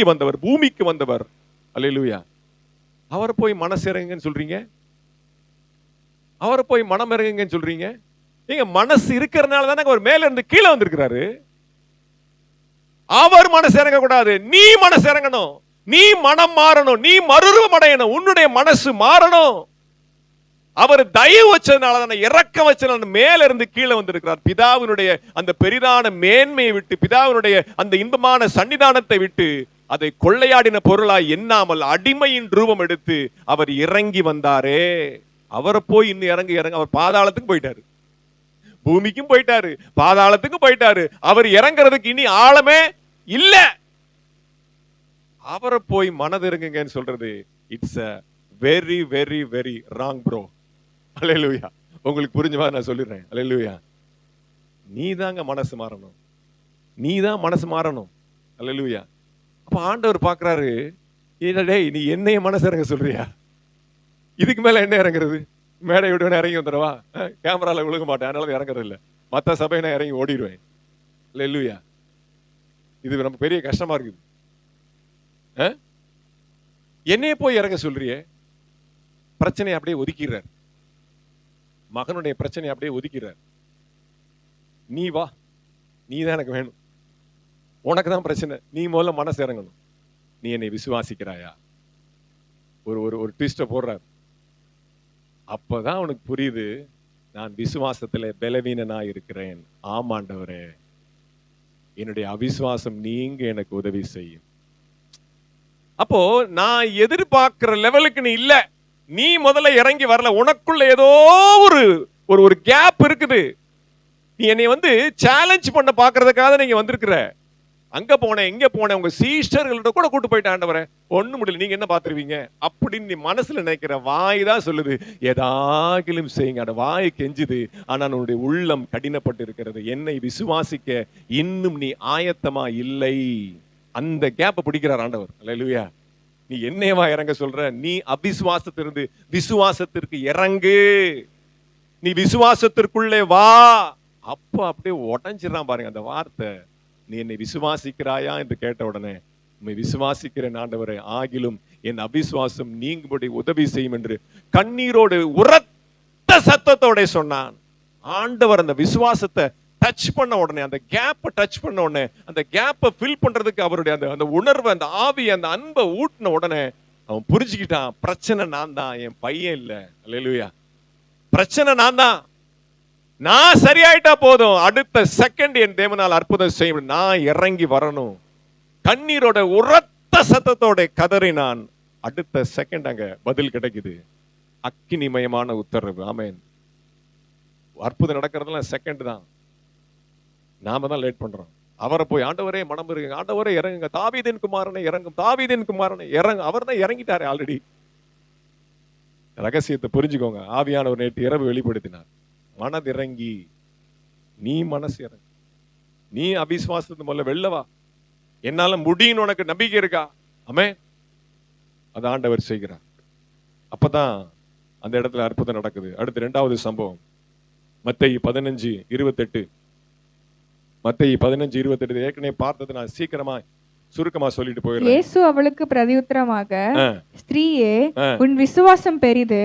வந்தவர் பூமிக்கு வந்தவர். அல்லேலூயா. அவரை போய் மனசு இறங்குங்கன்னு சொல்றீங்க, அவரை போய் மனம் இறங்குங்கன்னு சொல்றீங்க. நீங்க மனசு இருக்கிறதுனால தானே அவர் மேல இருந்து கீழே வந்திருக்கிறாரு. அவர் மனசு இறங்க கூடாது, நீ மனசு இறங்கணும், நீ மனம் மாறணும், நீ மறுரூபம் அடையணும், உன்னுடைய மனசு மாறணும். அவர் தயவு வச்சதுனால தானே, இறக்கம் வச்சதுனால மேல இருந்து கீழே வந்திருக்கிறார். பிதாவினுடைய அந்த பெரிதான மேன்மையை விட்டு, பிதாவினுடைய அந்த இன்பமான சன்னிதானத்தை விட்டு அதை கொள்ளையாடின பொருளாய் எண்ணாமல் அடிமையின் ரூபம் எடுத்து அவர் இறங்கி வந்தாரே. அவரை போய் இன்னும் இறங்கி அவர் பாதாளத்துக்கு போயிட்டாரு, பூமிக்கும் போயிட்டாரு, பாதாளத்துக்கும் போயிட்டாரு. அவர் இறங்குறதுக்கு இனி ஆழமே இல்ல. அவரை போய் மனது இறங்குங்கன்னு சொல்றது it's a very very very wrong bro. அல்லேலூயா. உங்களுக்கு புரிஞ்ச மாதிரி நான் சொல்லிடுறேன். அல்லேலூயா. நீ தாங்க மனசு மாறணும், நீ தான் மனசு மாறணும். அல்லேலூயா. அப்ப ஆண்டவர் பாக்குறாரு, டேய் நீ என்னைய மனசு இறங்க சொல்றியா? இதுக்கு மேல என்ன இறங்குறது? மேடை விடுவேன் இறங்கி வந்துடுவா, கேமரால விழுக மாட்டேன், அதனால இறங்குறது இல்லை. மற்ற சபை நான் இறங்கி ஓடிடுவேன். அல்லேலூயா. இது நமக்கு பெரிய கஷ்டமா இருக்குது. என்னைய போய் இறங்க சொல்றியே? பிரச்சனையை அப்படியே ஒதுக்கிறார், மகனுடைய பிரச்சனையை அப்படியே ஒதுக்கிறார். நீ வா, நீ தான் எனக்கு வேணும், உனக்கு தான் பிரச்சனை, நீ முதல்ல மனசு இறங்கணும், நீ என்னை விசுவாசிக்கிறாயா? ஒரு ட்விஸ்ட போடுறார். அப்பதான் அவனுக்கு புரியுது, நான் விசுவாசத்துல பலவீனனா இருக்கிறேன். ஆமாண்டவரே, என்னுடைய அவிசுவாசம் நீங்க எனக்கு உதவி செய்யும். அப்போ நான் எதிர்பார்க்கிற லெவலுக்கு நீ இல்ல, நீ முதல்ல இறங்கி வரல, உனக்குள்ள ஏதோ ஒரு கேப் இருக்குது. நீ என்னை சேலஞ்ச் பண்ண பாக்குறதுக்காக நீங்க வந்திருக்கிற. அங்க போனேன் இங்க போனேன், உங்க சீஸ்டர்களோட கூட கூட்டு போயிட்டு ஆண்டவரே ஒண்ணு முடியல, நீங்க என்ன பாத்துருவீங்க அப்படின்னு நீ மனசுல நினைக்கிற. வாய் தான் சொல்லுது ஏதாகிலும் செய்யுங்க, அந்த வாய் கெஞ்சுது, ஆனா உன்னுடைய உள்ளம் கடினப்பட்டு இருக்கிறது. என்னை விசுவாசிக்க இன்னும் நீ ஆயத்தமா இல்லை. அந்த கேப்பை பிடிக்கிறார் ஆண்டவர். அல்லேலூயா. நீ என்னையவா இறங்க சொல்ற? நீ அவிசுவாசத்திலிருந்து விசுவாசத்திற்கு இறங்கு, நீ விசுவாசத்திற்குள்ளே வா. அப்ப அப்படியே உடஞ்சிடறான் பாருங்க அந்த வார்த்தை. நீ என்னை விசுவாசிக்கிறாயா என்று கேட்ட உடனே, உம்மை விசுவாசிக்கிறேன் ஆண்டவரே, ஆகிலும் என் அவிசுவாசம் நீங்கும்படி உதவி செய்யும் என்று கண்ணீரோடு உரத்த சத்தத்தோட சொன்னான். ஆண்டவர் அந்த விசுவாசத்தை டச் பண்ண உடனே, அந்த கேப்பை டச் பண்ண உடனே, அந்த கேப்பை ஃபில் பண்றதுக்கு அவருடைய அந்த உணர்வு, அந்த ஆவி, அந்த அன்பை ஊட்டின உடனே அவன் புரிஞ்சுக்கிட்டான், பிரச்சனை நான் தான், என் பையன் இல்ல. அல்லேலூயா. பிரச்சனை நான் தான், நான் சரியாயிட்டா போதும், அடுத்த செகண்ட் என் தேவனால் அற்புதம் செய்யும். நான் இறங்கி வரணும். கண்ணீரோட உரத்த சத்தத்தோட கதறினான். அடுத்த செகண்ட் அங்க பதில் கிடைக்குது. அக்கினிமயமான உத்தரவு. ஆமென். அற்புதம் நடக்கிறதுலாம் செகண்ட் தான், நாம தான் லேட் பண்றோம். அவரை போய் ஆண்டவரே மனம் இறங்குங்க, ஆண்டவரே இறங்குங்க, தாவீதின் குமாரனை இறங்கும், தாவீதின் குமாரனை இறங்கு. அவர் தான் இறங்கிட்டாரு ஆல்ரெடி. ரகசியத்தை புரிஞ்சுக்கோங்க. ஆவியானவர் நேற்று இரவு வெளிப்படுத்தினார். மனது இறங்கி, நீ மனசு இறங்கு, நீ அவிசுவாசத்து முதல்ல வெள்ளவா. என்னால முடியும் உனக்கு நம்பிக்கை இருக்கா? ஆமென். அது ஆண்டவர் செய்கிறார். அப்பதான் அந்த இடத்துல அற்புதம் நடக்குது. அடுத்து இரண்டாவது சம்பவம் மத்தேயு 15:28. மத்தேயு 15:28 ஏற்கனவே பார்த்தது, நான் சீக்கிரமா சுருக்கமா சொல்லிட்டு போயிடுறேன். இயேசு அவளுக்கு பிரதியுத்தரமாக, ஸ்திரீயே, உன் விசுவாசம் பெரிது,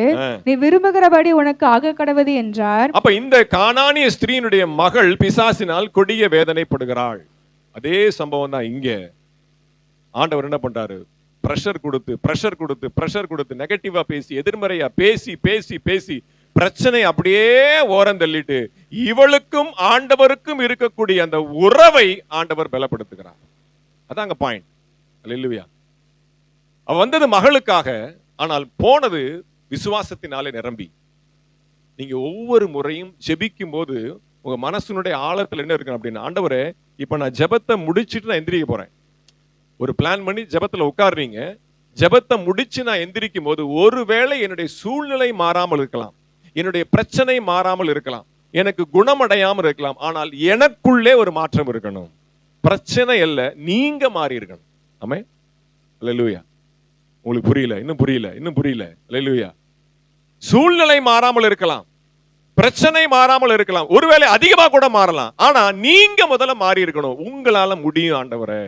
நீ விரும்புகிறபடி உனக்கு ஆக கடவது என்றார். அப்ப இந்த கானானிய ஸ்திரீனுடைய மகள் பிசாசினால் கொடிய வேதனைப்படுகிறாள். அதே சம்பவம் தான் இங்க. ஆண்டவர் என்ன பண்றாரு? பிரஷர் கொடுத்து நெகட்டிவா பேசி, எதிர்மறையா பேசி பேசி பேசி பிரச்சனை அப்படியே ஓரம் தள்ளிட்டு இவளுக்கும் ஆண்டவருக்கும் இருக்கக்கூடிய அந்த உறவை ஆண்டவர் பலப்படுத்துகிறார். அதாங்க பாயிண்ட். அல்லேலூயா. அவ வந்தது மகளுக்காக, ஆனால் போனது விசுவாசத்தினாலே நிரம்பி. நீங்க ஒவ்வொரு முறையும் ஜெபிக்கும் போது உங்க மனசுனுடைய ஆழத்துல என்ன இருக்கு அப்படின்னா, ஆண்டவரே இப்ப நான் ஜெபத்தை முடிச்சிட்டு நான் எந்திரிக்க போறேன். ஒரு பிளான் பண்ணி ஜெபத்துல உட்கார்றீங்க. ஜெபத்தை முடிச்சு நான் எந்திரிக்கும் போது ஒருவேளை என்னுடைய சூழ்நிலை மாறாமல் இருக்கலாம், என்னுடைய பிரச்சனை மாறாமல் இருக்கலாம், எனக்கு குணமடையாமல் இருக்கலாம், ஆனால் எனக்குள்ளே ஒரு மாற்றம் இருக்கணும். பிரச்சனை அல்ல, நீங்க மாறி இருக்கணும். ஆமென். அல்லேலூயா. உங்களுக்கு புரியல? இன்னும் புரியல? அல்லேலூயா. சூழ்நிலை மாறாமல் இருக்கலாம், பிரச்சனை மாறாமல் இருக்கலாம், ஒருவேளை அதிகமா கூட மாறலாம். ஆனா நீங்க முதல்ல மாறி இருக்கணும். உங்களால முடியும் ஆண்டவரே.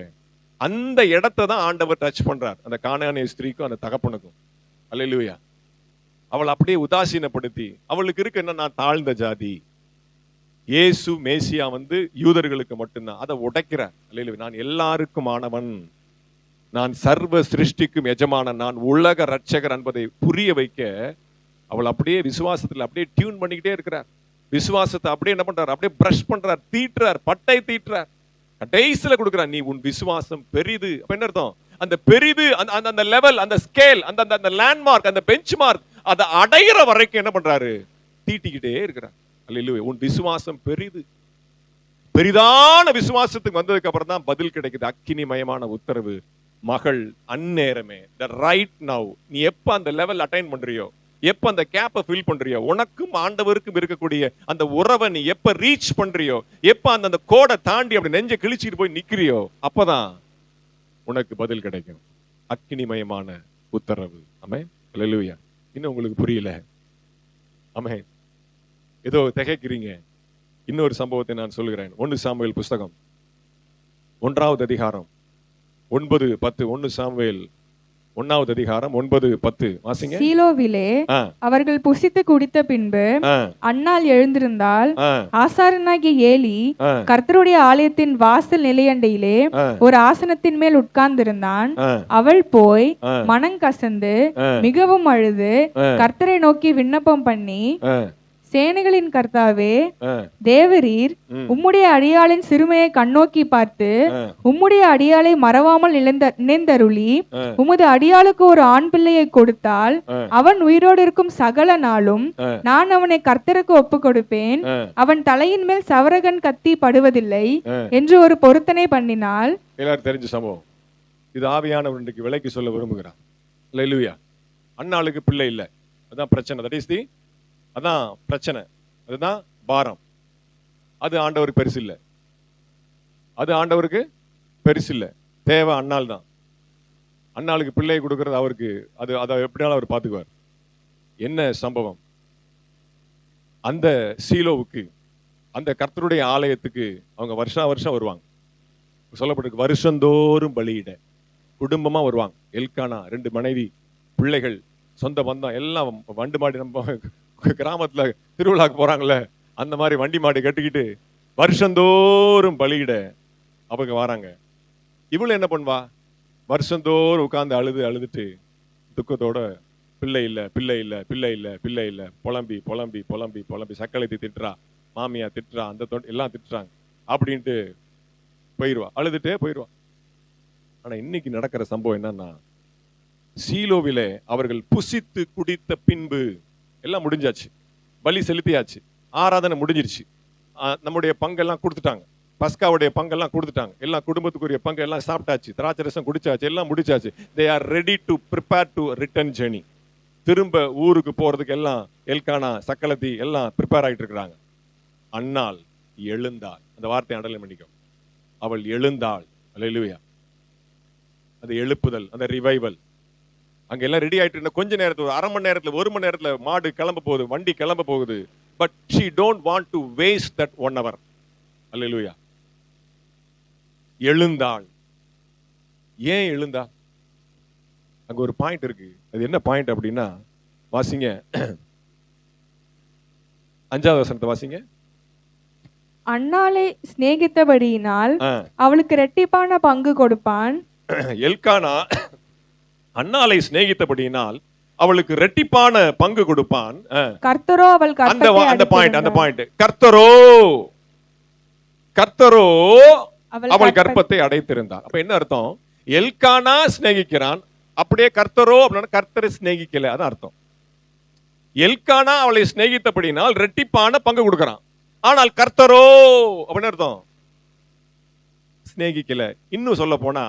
அந்த இடத்தை தான் ஆண்டவர் டச் பண்றார், அந்த கானானிய ஸ்திரீக்கும் அந்த தகப்பனுக்கும். அல்லேலூயா. அவள் அப்படியே உதாசீனப்படுத்தி, அவளுக்கு இருக்கு என்ன, நான் தாழ்ந்த ஜாதி, இயேசு மேசியா யூதர்களுக்கு மட்டும்தான், அதை உடைக்கிறார். அல்லேலூயா. நான் எல்லாருக்கும் ஆனவன், நான் சர்வ சிருஷ்டிக்கும் எஜமானன், நான் உலக ரட்சகர் என்பதை புரிய வைக்க அவள் அப்படியே விசுவாசத்துல அப்படியே டியூன் பண்ணிக்கிட்டே இருக்கிறார். விசுவாசத்தை அப்படியே என்ன பண்றார், அப்படியே பிரஷ் பண்றார், தீட்டுறார், பட்டை தீட்டுறார், கடைசியில கொடுக்கிறார். நீ உன் விசுவாசம் பெரிது. அப்ப என்ன அர்த்தம், அந்த பெரிது, அந்த லெவல், அந்த ஸ்கேல், அந்த லேண்ட்மார்க், அந்த பெஞ்ச் மார்க், அதை அடையிற வரைக்கும் என்ன பண்றாரு, தீட்டிக்கிட்டே இருக்கிறார். அல்லேலூயா. உன் விசுவாசம் பெரிது. பெரிதான விசுவாசத்துக்கு வந்ததுக்கு அப்புறம் தான் பதில் கிடைக்குது. அக்கினிமயமான உத்தரவு, மகள், அந்நேரமே, த ரைட் நவ். நீ எப்ப அந்த லெவல் அட்டைன் பண்றியோ, எப்ப அந்த கேப்பை ஃபில் பண்றியோ, உனக்கும் ஆண்டவருக்கும் இருக்கக்கூடிய அந்த உறவை நீ எப்ப ரீச் பண்றியோ, எப்ப அந்த கோடை தாண்டி அப்படி நெஞ்ச கிழிச்சிட்டு போய் நிக்கிறியோ, அப்பதான் உனக்கு பதில் கிடைக்கும். அக்கினிமயமான உத்தரவு. ஆமென். அல்லேலூயா. இன்னும் உங்களுக்கு புரியல? ஆமென். ஏதோ திகைக்கிறீங்க. இன்னொரு சம்பவத்தை நான் சொல்கிறேன். 1 சாமுவேல் புஸ்தகம் 1வது அதிகாரம் 9-10. 1 சாமுவேல் 1வது அதிகாரம் 9-10 வாசிங்க. சீலோவிலே அவர்கள் புசித்து குடித்த பின்பு அன்னாள் எழுந்திருந்தால், ஆசாரனாகிய ஏலி கர்த்தருடைய ஆலயத்தின் வாசல் நிலையண்டையிலே ஒரு ஆசனத்தின் மேல் உட்கார்ந்திருந்தான். அவள் போய் மனங்கசந்து மிகவும் அழுது கர்த்தரை நோக்கி விண்ணப்பம் பண்ணி, சேனைகளின் கர்த்தாவே, தேவரீர் உம்முடைய அடியாளின் சிறுமையை கண்ணோக்கி பார்த்து உம்முடைய அடியாளை மறவாமல் நினைந்தருளி உமது அடியாளுக்கு ஒரு ஆண் பிள்ளையை கொடுத்தால் அவன் உயிரோடு இருக்கும் சகல நாளும் நான் அவனை கர்த்தருக்கு ஒப்பு கொடுப்பேன், அவன் தலையின் மேல் சவரகன் கத்தி படுவதில்லை என்று ஒரு பொருத்தனை பண்ணினாள். எல்லாரும் தெரிஞ்ச சம்பவம் இது. ஆவியானவர் இன்றைக்கு விலைக்கு சொல்ல விரும்புகிறார். அல்லேலூயா. அன்னாளுக்கு பிள்ளை இல்லை, அதான் பிரச்சனை. தட் இஸ் தி, அதான் பிரச்சனை, அதுதான் பாரம். அது ஆண்டவருக்கு பெருசு இல்லை, அது ஆண்டவருக்கு பெருசு இல்லை. தேவை அன்னாள் தான். அன்னாளுக்கு பிள்ளையை கொடுக்கறது அவருக்கு, அதை எப்படினாலும் அவர் பார்த்துக்குவார். என்ன சம்பவம், அந்த சீலோவுக்கு, அந்த கர்த்தருடைய ஆலயத்துக்கு அவங்க வருஷம் வருவாங்க. சொல்லப்பட்டிருக்கு, வருஷந்தோறும் பலியிட குடும்பமா வருவாங்க. எல்கானா, 2 மனைவி, பிள்ளைகள், சொந்த பந்தம் எல்லாம் வண்டு மாடி, நம்ம கிராமத்துல திருவிழாக்கு போறாங்கல்ல, அந்த மாதிரி வண்டி மாடி கட்டிக்கிட்டு வருஷந்தோறும் பலியிட அவங்க வராங்க. இவளு என்ன பண்ணுவா, வருஷந்தோறும் உட்கார்ந்து அழுதுட்டு துக்கத்தோட, பிள்ளை இல்ல பிள்ளை இல்ல பிள்ளை இல்ல பிள்ளை இல்ல, புலம்பி புலம்பி புலம்பி புலம்பி சக்களத்தை திட்டுறா, மாமியா திட்டுறா, அந்த எல்லாம் திட்டுறாங்க அப்படின்ட்டு போயிடுவா, அழுதுட்டே போயிடுவா. ஆனா இன்னைக்கு நடக்கிற சம்பவம் என்னன்னா, சீலோவிலே அவர்கள் புசித்து குடித்த பின்பு எல்லாம் முடிஞ்சாச்சு, பலி செலுத்தியாச்சு, ஆராதனை முடிஞ்சிருச்சு, நம்முடைய பங்கெல்லாம் கொடுத்துட்டாங்க, பஸ்காவுடைய பங்கெல்லாம் கொடுத்துட்டாங்க, எல்லாம் குடும்பத்துக்குரிய பங்கு எல்லாம் சாப்பிட்டாச்சு, திராட்சை ரசம் குடிச்சாச்சு, எல்லாம் முடிச்சாச்சு. They are ready to prepare to return journey. திரும்ப ஊருக்கு போறதுக்கு எல்லாம் எல்கானா, சக்கலத்தி எல்லாம் ப்ரிப்பேர் ஆகிட்டு இருக்கிறாங்க. அன்னாள் எழுந்தாள். அந்த வார்த்தை அண்டர்லைன் பண்ணிக்கோ. அவள் எழுந்தாள். அல்லேலூயா. அது எழுப்புதல், அந்த ரிவைவல். அங்க எல்லாம் ரெடி ஆயிட்டு இருந்த கொஞ்ச நேரத்துல, 1/2 மணி நேரத்துல, 1 மணி நேரத்துல மாடு கிளம்ப போகுது, வண்டி கிளம்ப போகுது. But she don't want to waste that 1 hour. அல்லேலூயா. எழுந்தாள். ஏன் எழுந்தா? அங்க ஒரு பாயிண்ட் இருக்கு. அது என்ன பாயிண்ட் அப்படின்னா, வாசிங்க 5வது வசனத்தை வாசிங்க. அன்னாளை சிநேகித்தபடியினால் அவளுக்கு இரட்டிப்பான பங்கு கொடுப்பான். எல்கானா அன்னாளை சிநேகித்தபடியினால் அவளுக்கு இரட்டிப்பான பங்கு கொடுப்பான். கர்த்தரோ அவள் அந்த பாயிண்ட் கர்த்தரோ அவள் கர்ப்பத்தை அடைத்திருந்தார். அப்ப என்ன அர்த்தம்? எல்கானா சிநேகிக்கிறான், அப்படியே கர்த்தரோ அப்படின்னா கர்த்தரை சிநேகிக்கல, அதான் அர்த்தம். எல்கானா அவளை சிநேகித்தபடினால் இரட்டிப்பான பங்கு கொடுக்கிறான், ஆனால் கர்த்தரோ அப்படின்னு அர்த்தம் சிநேகிக்கல. இன்னும் சொல்ல போனா,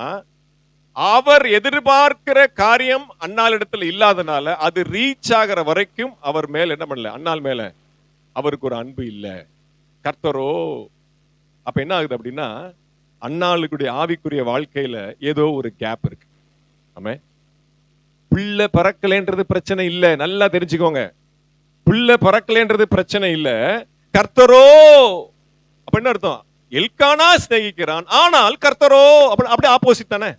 அவர் எதிர்பார்க்கிற காரியம் அன்னாளிடத்துல இல்லாதனால அது ரீச் ஆகிற வரைக்கும் அவர் மேல என்ன பண்ணல, அன்னாள் மேல அவருக்கு ஒரு அன்பு இல்ல. கர்த்தரோ அப்ப என்ன ஆகுது அப்படின்னா, அன்னாளுக்குடைய ஆவிக்குரிய வாழ்க்கையில ஏதோ ஒரு கேப் இருக்கு. ஆமே, பிள்ளை பறக்கலைன்றது பிரச்சனை இல்ல, நல்லா தெரிஞ்சுக்கோங்க. பிள்ளை பறக்கலைன்றது பிரச்சனை இல்ல, கர்த்தரோ அப்ப என்ன அர்த்தம்? எல்கானா சிநேகிக்கிறான், ஆனால் கர்த்தரோ அப்படி ஆப்போசிட் தானே.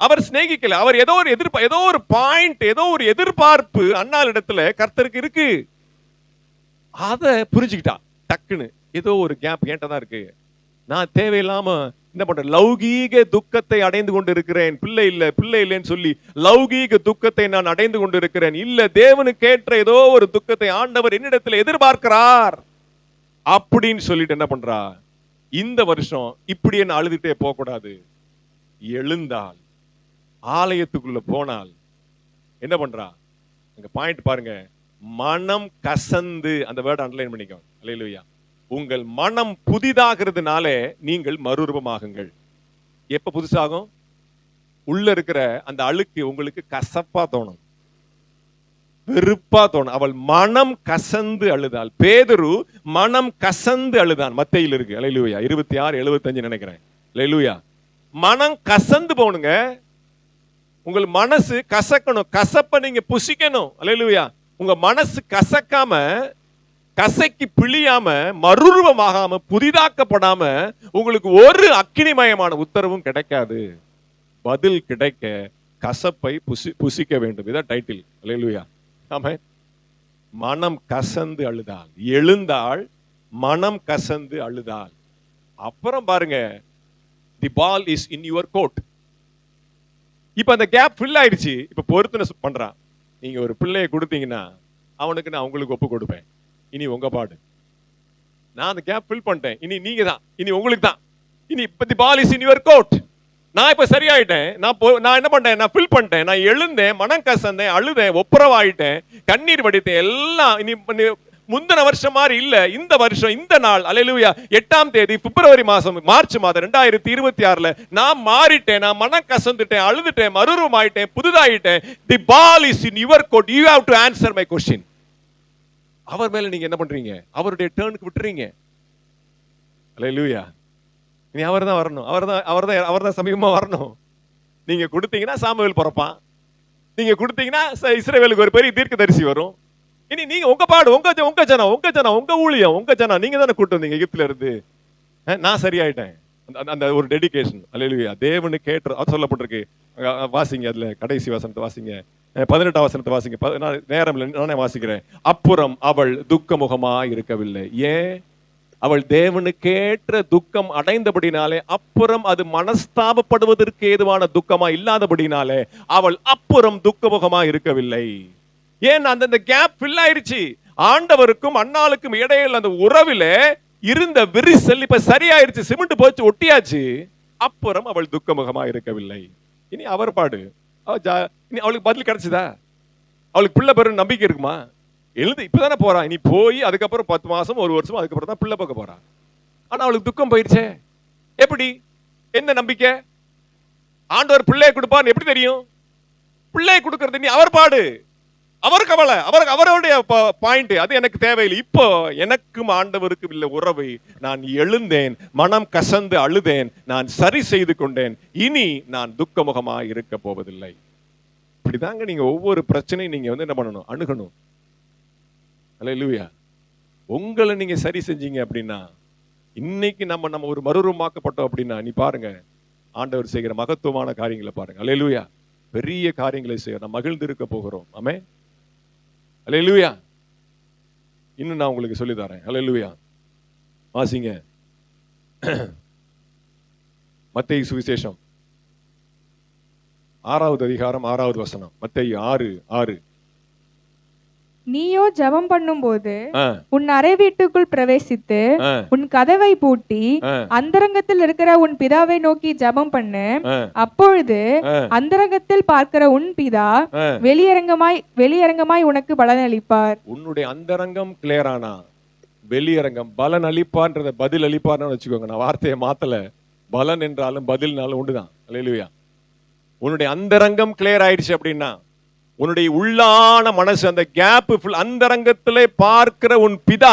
அவர் சிநேகிக்கல, அவர் ஏதோ ஒரு பாயிண்ட், ஏதோ ஒரு எதிர்பார்ப்பு அன்னாள் இடத்துல கர்த்தருக்கு இருக்கு. அத புரிஞ்சுக்கிட்டா டக்குன்னு. ஏதோ ஒரு கேப் ஏன்ட்டதான் இருக்கு, நான் தேவையில்லாம என்ன பண்றேன், லௌகீக துக்கத்தை அடைந்து கொண்டு இருக்கிறேன், பிள்ளை இல்லைன்னு சொல்லி லௌகீக துக்கத்தை நான் அடைந்து கொண்டு இருக்கிறேன். இல்ல, தேவனுக்கு ஏற்ற ஏதோ ஒரு துக்கத்தை ஆண்டவர் என்னிடத்துல எதிர்பார்க்கிறார் அப்படின்னு சொல்லிட்டு என்ன பண்றா, இந்த வருஷம் இப்படி என்ன அழுதுட்டே போக கூடாது. எழுந்தால், ஆலயத்துக்குள்ள போனால் என்ன பண்றா, அங்க பாயிண்ட் பாருங்க, மனம் கசந்து, அந்த வேர்ட் அண்டர்லைன் பண்ணிக்கோ. அல்லேலூயா. உங்கள் மனம் புதிதாகிறதுனாலே நீங்கள் மறுரூபமாகுங்கள். எப்ப புதுசாகும்? உள்ள இருக்கிற அந்த அழுக்கு உங்களுக்கு கசப்பா தோணும், வெறுப்பா தோணும். அவள் மனம் கசந்து அழுதாள். பேதுரு மனம் கசந்து அழுதான். மத்தேயில இருக்கு. அல்லேலூயா. 26:75 நினைக்கிறேன். அல்லேலூயா. மனம் கசந்து போணுங்க. உங்கள் மனசு கசக்கணும், கசப்ப நீங்க புசிக்கணும். அல்லேலூயா. உங்க மனசு கசக்காம, கசக்கி பிழியாம, மறுரூபமாகாம, புதிதாக்கப்படாம உங்களுக்கு ஒரு அக்கினிமயமான உத்தரவும் கிடைக்காது. பதில் கிடைக்க கசப்பை புசிக்க வேண்டும். இதான் டைட்டில். அல்லேலூயா. ஆமென். மனம் கசந்து அழுதாள். எழுந்தாள், மனம் கசந்து அழுதாள். அப்புறம் பாருங்க, தி ball is in your court. இப்ப அந்த கேப் ஃபில் ஆயிடுச்சு. இப்ப பொறுத்துன பண்றான். நீங்க ஒரு பிள்ளையை கொடுத்தீங்கன்னா அவனுக்கு நான் உங்களுக்கு ஒப்பு கொடுப்பேன். இனி உங்க பாடு. நான் அந்த கேப் ஃபில் பண்ணிட்டேன். இனி நீங்க தான், இனி உங்களுக்கு தான். இனி இப்ப தி ball is in your court. நான் இப்ப சரியாயிட்டேன். நான் என்ன பண்ணேன், நான் ஃபில் பண்ணிட்டேன். நான் எழுந்தேன், மனம் கசந்தேன், அழுதேன், ஒப்புரவாயிட்டேன், கண்ணீர் வடித்தேன். எல்லாம் இனி முந்தின வருஷம் மாதிரி இல்ல. இந்த வருஷம், இந்த நாள், அல்லேலூயா, 8ஆம் தேதி பிப்ரவரி மாசம், மார்ச் மாதம் 2026 நான் மாறிட்டேன். நான் மனம் கசந்துட்டேன், அழுதுட்டேன், மறுரூபமாயிட்டேன், புதுதாயிட்டேன். The ball is in your court. You have to answer my question. அவர் மேல நீங்க என்ன பண்றீங்க? அவருடைய டர்னுக்கு விட்டுறீங்க. அல்லேலூயா. நீ அவர்தான் வரணும், அவர்தான் சமீபமா வரணும். நீங்க கொடுத்தீங்கன்னா சாமுவேல் பிறப்பான். நீங்க கொடுத்தீங்கன்னா இஸ்ரவேலுக்கு ஒரு பெரிய தீர்க்கதரிசி வரும். இனி நீங்க உங்க பாடு, உங்க ஜனம், உங்க ஊழியம், உங்க ஜனம், நீங்க தானே கூட்டு வந்தீங்க எகிப்துல இருந்து. நான் சரியாயிட்டேன். அந்த ஒரு டெடிகேஷன். அல்லேலூயா. தேவனுக்கு ஏற்ற அது சொல்லப்பட்டிருக்கு. வாசிங்க, அதுல கடைசி வசனத்தை வாசிங்க, 18ஆம் வசனத்தை வாசிங்க. நேரம் இல்லை, நானே வாசிக்கிறேன். அப்புறம் அவள் துக்கமுகமா இருக்கவில்லை. ஏன்? அவள் தேவனுக்கேற்ற துக்கம் அடைந்தபடினாலே, அப்புறம் அது மனஸ்தாபப்படுவதற்கு ஏதுவான துக்கமா இல்லாதபடினாலே அவள் அப்புறம் துக்கமுகமா இருக்கவில்லை. ஏன்? அந்த கேப் ஃபில் ஆயிருச்சு. ஆண்டவருக்கும் அன்னாளுக்கும் இடையில அந்த உறவில இருந்த விரிசல் இப்ப சரியாயிருச்சு. சிமெண்ட் போச்சு, ஒட்டியாச்சு. அப்புறம் அவள் துக்கமுகமா இருக்கவில்லை. இனி அவர் பாடு. இனி அவளுக்கு பதில் கிடைச்சதா? அவளுக்கு பிள்ளை பெற நம்பிக்கை இருக்குமா? எழுந்து இப்பதானே போறா. இனி போய் அதுக்கப்புறம் 10 மாசம், 1 வருஷம், அதுக்கப்புறம் தான் பிள்ளை பார்க்க போறா. ஆனா அவளுக்கு துக்கம் போயிருச்சே. எப்படி? என்ன நம்பிக்கை? ஆண்டவர் பிள்ளையை கொடுப்பான்னு எப்படி தெரியும்? பிள்ளையை கொடுக்கறது நீ அவர் பாடு, அவர் கவலை, அவருடைய பாயிண்ட். அது எனக்கு தேவையில்லை. இப்போ எனக்கும் ஆண்டவருக்கும் இல்லை உறவை. நான் எழுந்தேன், மனம் கசந்து அழுதேன், நான் சரி செய்து கொண்டேன். இனி நான் துக்கமுகமா இருக்க போவதில்லை. இப்படிதாங்க நீங்க ஒவ்வொரு பிரச்சனையும் நீங்க என்ன பண்ணணும், அணுகணும். அல்லேலூயா. உங்களை நீங்க சரி செஞ்சீங்க அப்படின்னா, இன்னைக்கு நம்ம ஒரு மறுரூபமாக்கப்பட்டோம் அப்படின்னா, நீ பாருங்க ஆண்டவர் செய்கிற மகத்துவமான காரியங்களை பாருங்க. அல்லேலூயா. பெரிய காரியங்களை செய்ய நாம் மகிழ்ந்து இருக்க போகிறோம். ஆமென். அல்லேலூயா. இன்னும் நான் உங்களுக்கு சொல்லி தரேன். அல்லேலூயா. வாசிங்க மத்தேயு சுவிசேஷம் 6வது அதிகாரம் 6வது வசனம். மத்தேயு 6:6. நீயோ ஜெபம் பண்ணும்போது உன் அறை வீட்டுக்குள் பிரவேசித்து உன் கதவை பூட்டி அந்தரங்கத்தில் இருக்கிற உன் பிதாவை நோக்கி ஜெபம் பண்ணு. அப்பொழுது அந்தரங்கத்தில் பார்க்கிற உன் பிதா வெளியரங்கமாய் உனக்கு பலன் அளிப்பார். உன்னுடைய அந்தரங்கம் கிளியரானா வெளியரங்கம் பலன் அளிப்பார்ன்றத பதில் அளிப்பார்னு வச்சுக்கோங்க. நான் வார்த்தையை மாத்தல. பலன் என்றாலும் பதில்னாலும் உண்டுதான். அல்லேலூயா. உன்னுடைய அந்தரங்கம் கிளியர் ஆயிடுச்சு அப்படின்னா, உன்னுடைய உள்ளான மனசு அந்த கேப் அந்தரங்கத்திலே பார்க்கிற உன் பிதா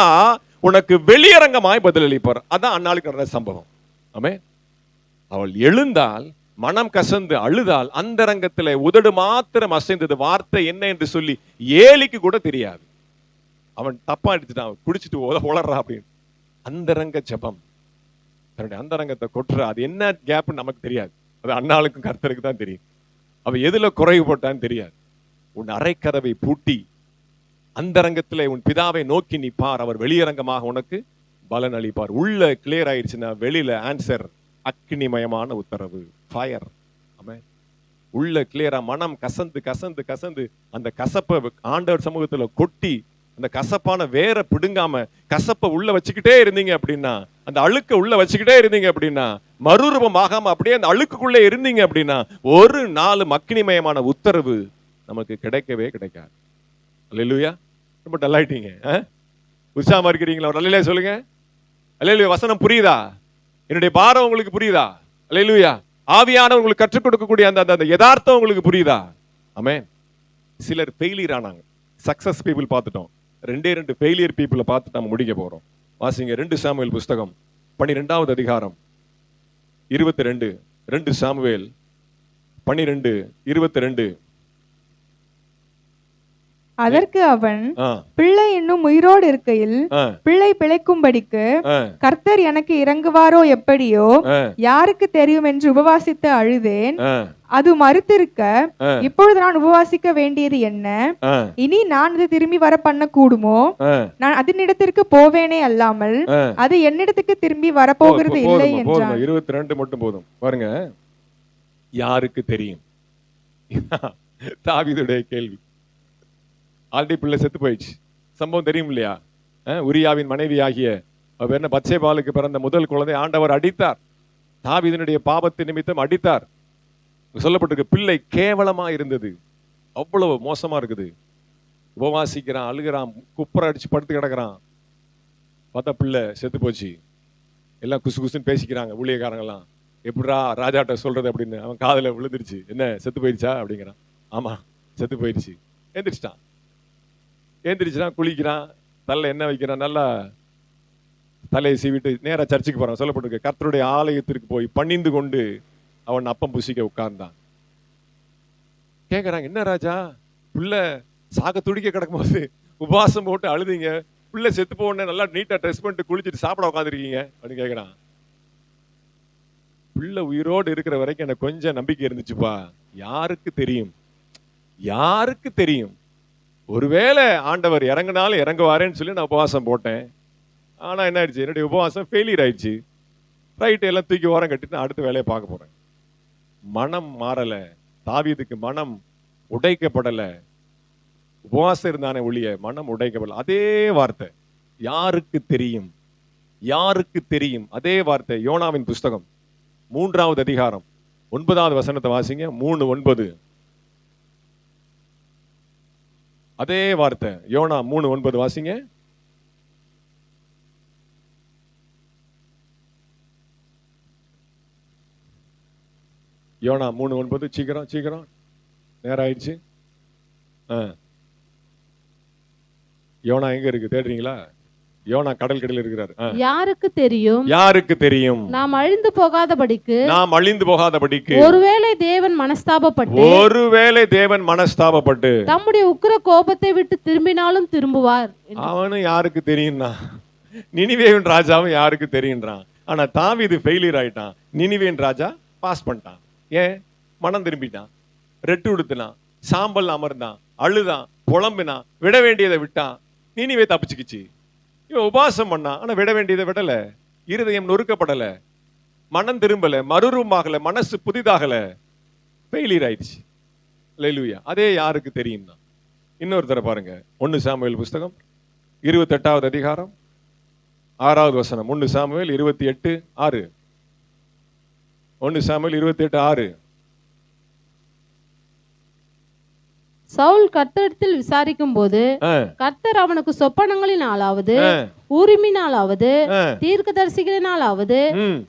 உனக்கு வெளியரங்கமாய் பதிலளிப்பார். அதான் அன்னாளுக்கு நடந்த சம்பவம். ஆமென். அவள் எழுந்தால், மனம் கசந்து அழுதால், அந்தரங்கத்திலே உதடு மாத்திரம் அசைந்தது. வார்த்தை என்ன என்று சொல்லி ஏலிக்கு கூட தெரியாது. அவன் தப்பா எடுத்துட்டான், குடிச்சிட்டு உளறா அப்படின்னு. அந்தரங்க ஜெபம், தன்னுடைய அந்தரங்கத்தை கொட்டுற, அது என்ன கேப்னு நமக்கு தெரியாது, அது அண்ணாளுக்கும் கர்த்தருக்கு தான் தெரியும். அவன் எதுல குறைவுபட்டான்னு தெரியாது. உன் அறைக்கதவை பூட்டி அந்தரங்கத்திலே உன் பிதாவை நோக்கி நீ பார், அவர் வெளியரங்கமாக உனக்கு பலன் அளிப்பார். உள்ள கிளியர் ஆயிடுச்சுன்னா வெளியில ஆன்சர் அக்னிமயமான உத்தரவு, ஃபயர். ஆமென். உள்ள கிளியரா மனம் கசந்து கசந்து கசந்து அந்த கசப்பை ஆண்டவர் சமூகத்துல கொட்டி அந்த கசப்பான வேற பிடுங்காம கசப்பை உள்ள வச்சுக்கிட்டே இருந்தீங்க அப்படின்னா, அந்த அழுக்க உள்ள வச்சுக்கிட்டே இருந்தீங்க அப்படின்னா, மறுரூபம் ஆகாம அப்படியே அந்த அழுக்குக்குள்ளே இருந்தீங்க அப்படின்னா, ஒரு நாலு அக்னிமயமான உத்தரவு நமக்கு கிடைக்கவே கிடைக்காது. அல்லேலூயா. ரொம்ப டல்லாயிட்டீங்க, உற்சாகமா இருக்கிறீங்களா? ஒரு அல்லேலூயா சொல்லுங்க. அல்லேலூயா. வசனம் புரியுதா? என்னுடைய பாரம் உங்களுக்கு புரியுதா? அல்லேலூயா. ஆவியானவர் உங்களுக்கு கற்றுக் கொடுக்கக்கூடிய அந்த அந்த யதார்த்தம் உங்களுக்கு புரியுதா? ஆமென். சிலர் ஃபெயிலியர் ஆனாங்க. சக்சஸ் பீப்புள் பார்த்துட்டோம். 2 ஃபெயிலியர் பீப்புளை பார்த்து நம்ம முடிக்க போறோம். வாசிங்க 2 சாமுவேல் புஸ்தகம் 12வது அதிகாரம் 22. 2 சாமுவேல் 12:22. அதற்கு அவன், பிள்ளை இன்னும் உயிரோடு இருக்கையில் பிள்ளை பிழைக்கும்படிக்கு கர்த்தர் எனக்கு இறங்குவாரோ எப்படியோ யாருக்கு தெரியும் என்று உபவாசித்து அழுதேன். அது மறுத்திருக்க இப்பொழுது நான் உபவாசிக்க வேண்டியது என்ன? இனி நான் அதை திரும்பி வர பண்ண கூடுமோ? நான் அதனிடத்திற்கு போவேனே அல்லாமல் அது என்னிடத்துக்கு திரும்பி வரப்போகிறது இல்லை என்றான். 22 மட்டும் போதும் பாருங்க. யாருக்கு தெரியும்? தாவீதுடைய கேள்வி. ஆல்ரெடி பிள்ளை செத்து போயிடுச்சு, சம்பவம் தெரியும் இல்லையா? உரியாவின் மனைவி ஆகிய என்ன பத்சேபாளுக்கு பிறந்த முதல் குழந்தை ஆண்டவர் அடித்தார். தாவீதினுடைய பாவத்தின் நிமித்தம் அடித்தார். சொல்லப்பட்டிருக்கு பிள்ளை கேவலமா இருந்தது, அவ்வளவு மோசமா இருக்குது. உபவாசிக்கிறான், அழுகிறான், குப்புற அடிச்சு படுத்து கிடக்குறான். பார்த்தா பிள்ளை செத்து போச்சு. எல்லாம் குசு குசுன்னு பேசிக்கிறாங்க ஊழியக்காரங்கெல்லாம். எப்படிரா ராஜாட்ட சொல்றது அப்படின்னு. அவன் காதுல விழுந்துருச்சு. என்ன செத்து போயிடுச்சா அப்படிங்கிறான். ஆமா செத்து போயிடுச்சு. எந்திரிச்சிட்டான். ஏந்திரிச்சுறான், குளிக்கிறான், தலை எண்ணெய் வைக்கிறான், நல்லா தலையை சீவிட்டு நேரா சர்ச்சுக்கு போறான். சொல்லப்பட்டிருக்கு கர்த்தருடைய ஆலயத்திற்கு போய் பணிந்து கொண்டு அவன் அப்பம் புசிக்க உட்கார்ந்தான். கேட்கறாங்க, என்ன ராஜா பிள்ளை சாக துடிக்க கிடக்கும் போது உபவாசம் போட்டு அழுதிங்க, பிள்ளை செத்து போன நல்லா நீட்டா ட்ரெஸ் பண்ணிட்டு குளிச்சுட்டு சாப்பிட உட்காந்துருக்கீங்க அப்படின்னு கேட்கறான். பிள்ளை உயிரோடு இருக்கிற வரைக்கும் எனக்கு கொஞ்சம் நம்பிக்கை இருந்துச்சுப்பா. யாருக்கு தெரியும், யாருக்கு தெரியும், ஒருவேளை ஆண்டவர் இறங்கினாலும் இறங்குவாரேன்னு சொல்லி நான் உபவாசம் போட்டேன். ஆனா என்ன ஆயிடுச்சு, என்னுடைய உபவாசம் ஃபெயிலியர் ஆயிடுச்சு. ரைட்டு, எல்லாம் தூக்கி ஓரம் கட்டிட்டு அடுத்த வேலையை பார்க்க போறேன். மனம் மாறல. தாவீதுக்கு மனம் உடைக்கப்படல. உபவாசம் இருந்தானே ஒழிய மனம் உடைக்கப்படல. அதே வார்த்தை யாருக்கு தெரியும், யாருக்கு தெரியும், அதே வார்த்தை யோனாவின் புஸ்தகம் 3வது அதிகாரம் 9வது வசனத்தை வாசிங்க. 3:9. அதே வார்த்தை யோனா 3:9 வாசிங்க. யோனா 3:9. சீக்கிரம் சீக்கிரம், நேரம் ஆயிடுச்சு. யோனா எங்க இருக்கு தேடுறீங்களா? யோனா கடற்கரையில் இருக்கிறார். யாருக்கு தெரியும், யாருக்கு தெரியும், நாம் அழிந்து போகாதபடிக்கு, நாம் அழிந்து போகாதபடிக்கு ஒருவேளை தேவன் மனஸ்தாபப்பட்டு, ஒருவேளை தேவன் மனஸ்தாபப்பட்டு தம்முடைய உக்கிர கோபத்தை விட்டு திரும்பினாலும் திரும்புவார். அவனும் யாருக்கு தெரியும்னா, நினிவேவின் ராஜாவும் யாருக்கு தெரியுன்றான். ஆனா தாவீது ஃபெயிலியர் ஆயிட்டான். நினிவேவின் ராஜா பாஸ் பண்ணிட்டான். ஏன்? மனம் திரும்பிட்டான், ரெட்டு உடுத்தினான், சாம்பல் அமர்ந்தான், அழுதான், புலம்பினான், விட வேண்டியதை விட்டான். நினிவே தப்பிச்சுக்கிச்சு. இவன் உபாசம் பண்ணான், ஆனா விட வேண்டியதை விடல. இருதயம் நொறுக்கப்படல, மனம் திரும்பல, மறுரூபமாகல, மனசு புதிதாகல, ஃபெயிலியர் ஆயிடுச்சு. அல்லேலூயா. அதே யாருக்கு தெரியும் தான். இன்னொரு தடவை பாருங்க. 1 சாமுவேல் புஸ்தகம் 28வது அதிகாரம் 6வது வசனம். 1 சாமுவேல் 28:6. 1 சாமுவேல் 28:6. சவுல் கர்த்தரிடத்தில் விசாரிக்கும் போது கர்த்தர் அவனுக்கு சொப்பனங்களினாலாவது ஊரிமினாலாவது தீர்க்கதரிசிகளினாலாவது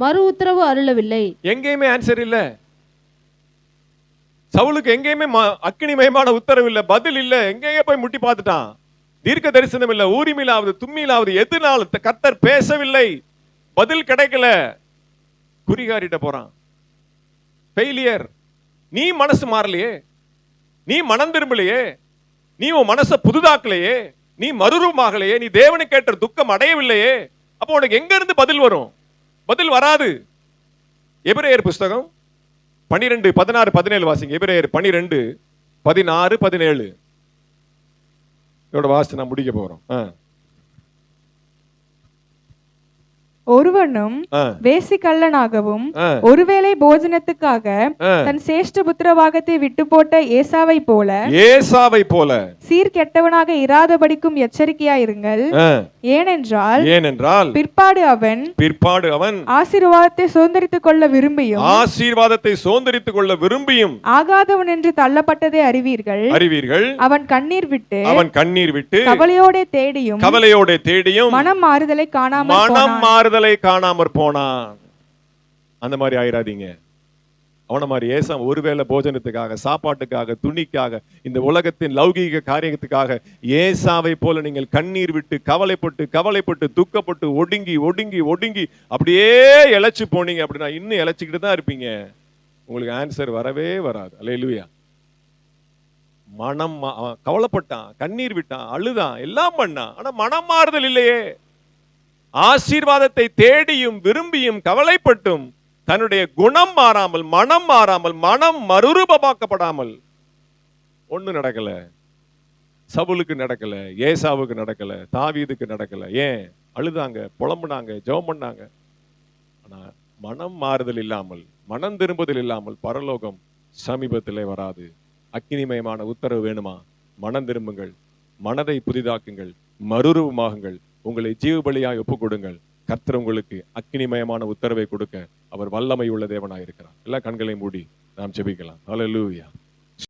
மறு உத்தரவு அருளவில்லை. எங்கேயுமே ஆன்சர் இல்ல. சவுலுக்கு எங்கேயுமே அக்கினிமயமான உத்தரவு இல்ல, பதில் இல்ல. எங்கேயே போய் முட்டி பார்த்துட்டான். தீர்க்க தரிசனம் இல்ல, ஊரிமிலாவது தும்மிலாவது எதுனாலும் கர்த்தர் பேசவில்லை, பதில் கிடைக்கல. குறிகாரிட்ட போறான். ஃபெயிலியர். நீ மனசு மாறலையே, நீ மனம் திரும்பலையே, நீ உன் மனசை புதுதாக்கலையே, நீ மறுரூபமாகலையே, நீ தேவனுக்கு ஏற்ற துக்கம் அடையவில்லையே, அப்போ உனக்கு எங்க இருந்து பதில் வரும்? பதில் வராது. எபிரேயர் புஸ்தகம் 12:16-17 வாசிங்க. எபிரேயர் 12:16-17 இதோட வாசித்து நான் முடிக்க போறோம். ஒருவனும் வேசிக்கல்லனாகவும் ஒருவேளை போஜனத்துக்காக தன் சேஷ்ட புத்திரவாகத்தை விட்டு போட்ட ஏசாவை போல சீர்கெட்டவனாக இராதபடிக்கும் எச்சரிக்கையாயிருங்கள். ஏனென்றால் பிற்பாடு அவன் ஆசீர்வாதத்தை சுதந்தரித்துக் கொள்ள விரும்பியும் ஆகாதவன் என்று தள்ளப்பட்டதை அறிவீர்கள். அவன் கண்ணீர் விட்டு கவலையோட தேடியும் மனம் மாறுதலை காணாமற் போனான். அந்த மாதிரி ஆயிராதீங்க. அவன மாதிரி ஏசா ஒருவேளை போஜனத்துக்காக, சாப்பாட்டுக்காக, துணிக்காக, இந்த உலகத்தின் லௌகீக காரியத்துக்காக ஏசாவை போல நீங்கள் கண்ணீர் விட்டு கவலைப்பட்டு துக்கப்பட்டு ஒடுங்கி அப்படியே இழைச்சு போனீங்க அப்படின்னா இன்னும் இழைச்சிக்கிட்டு தான் இருப்பீங்க. உங்களுக்கு ஆன்சர் வரவே வராது. அல்லேலூயா. மனம் கவலைப்பட்டான், கண்ணீர் விட்டான், அழுதான், எல்லாம் பண்ணான், ஆனா மனம் மாறுதல் இல்லையே. ஆசீர்வாதத்தை தேடியும் விரும்பியும் கவலைப்பட்டும் தன்னுடைய குணம் மாறாமல், மனம் மறுரூபமாக்கப்படாமல் ஒண்ணு நடக்கல. சவுலுக்கு நடக்கல, ஏசாவுக்கு நடக்கல, தாவீதுக்கு நடக்கல. ஏன்? அழுதாங்க, புலம்புனாங்க, ஜெபம் பண்ணாங்க. ஆனா மனம் மாறுதல் இல்லாமல், மனம் திரும்புதல் இல்லாமல் பரலோகம் சமீபத்திலே வராது. அக்கினிமயமான உத்தரவு வேணுமா? மனம் திரும்புங்கள், மனதை புதிதாக்குங்கள், மறுரூபமாகுங்கள், உங்களை ஜீவ பலியாய் ஒப்புக் கொடுங்கள். கர்த்தர் உங்களுக்கு அக்கினிமயமான உத்தரவை கொடுக்க அவர் வல்லமை உள்ள தேவனாய் இருக்கிறார். எல்லா கண்களை மூடி நாம் ஜெபிக்கலாம். ஹல்லேலூயா.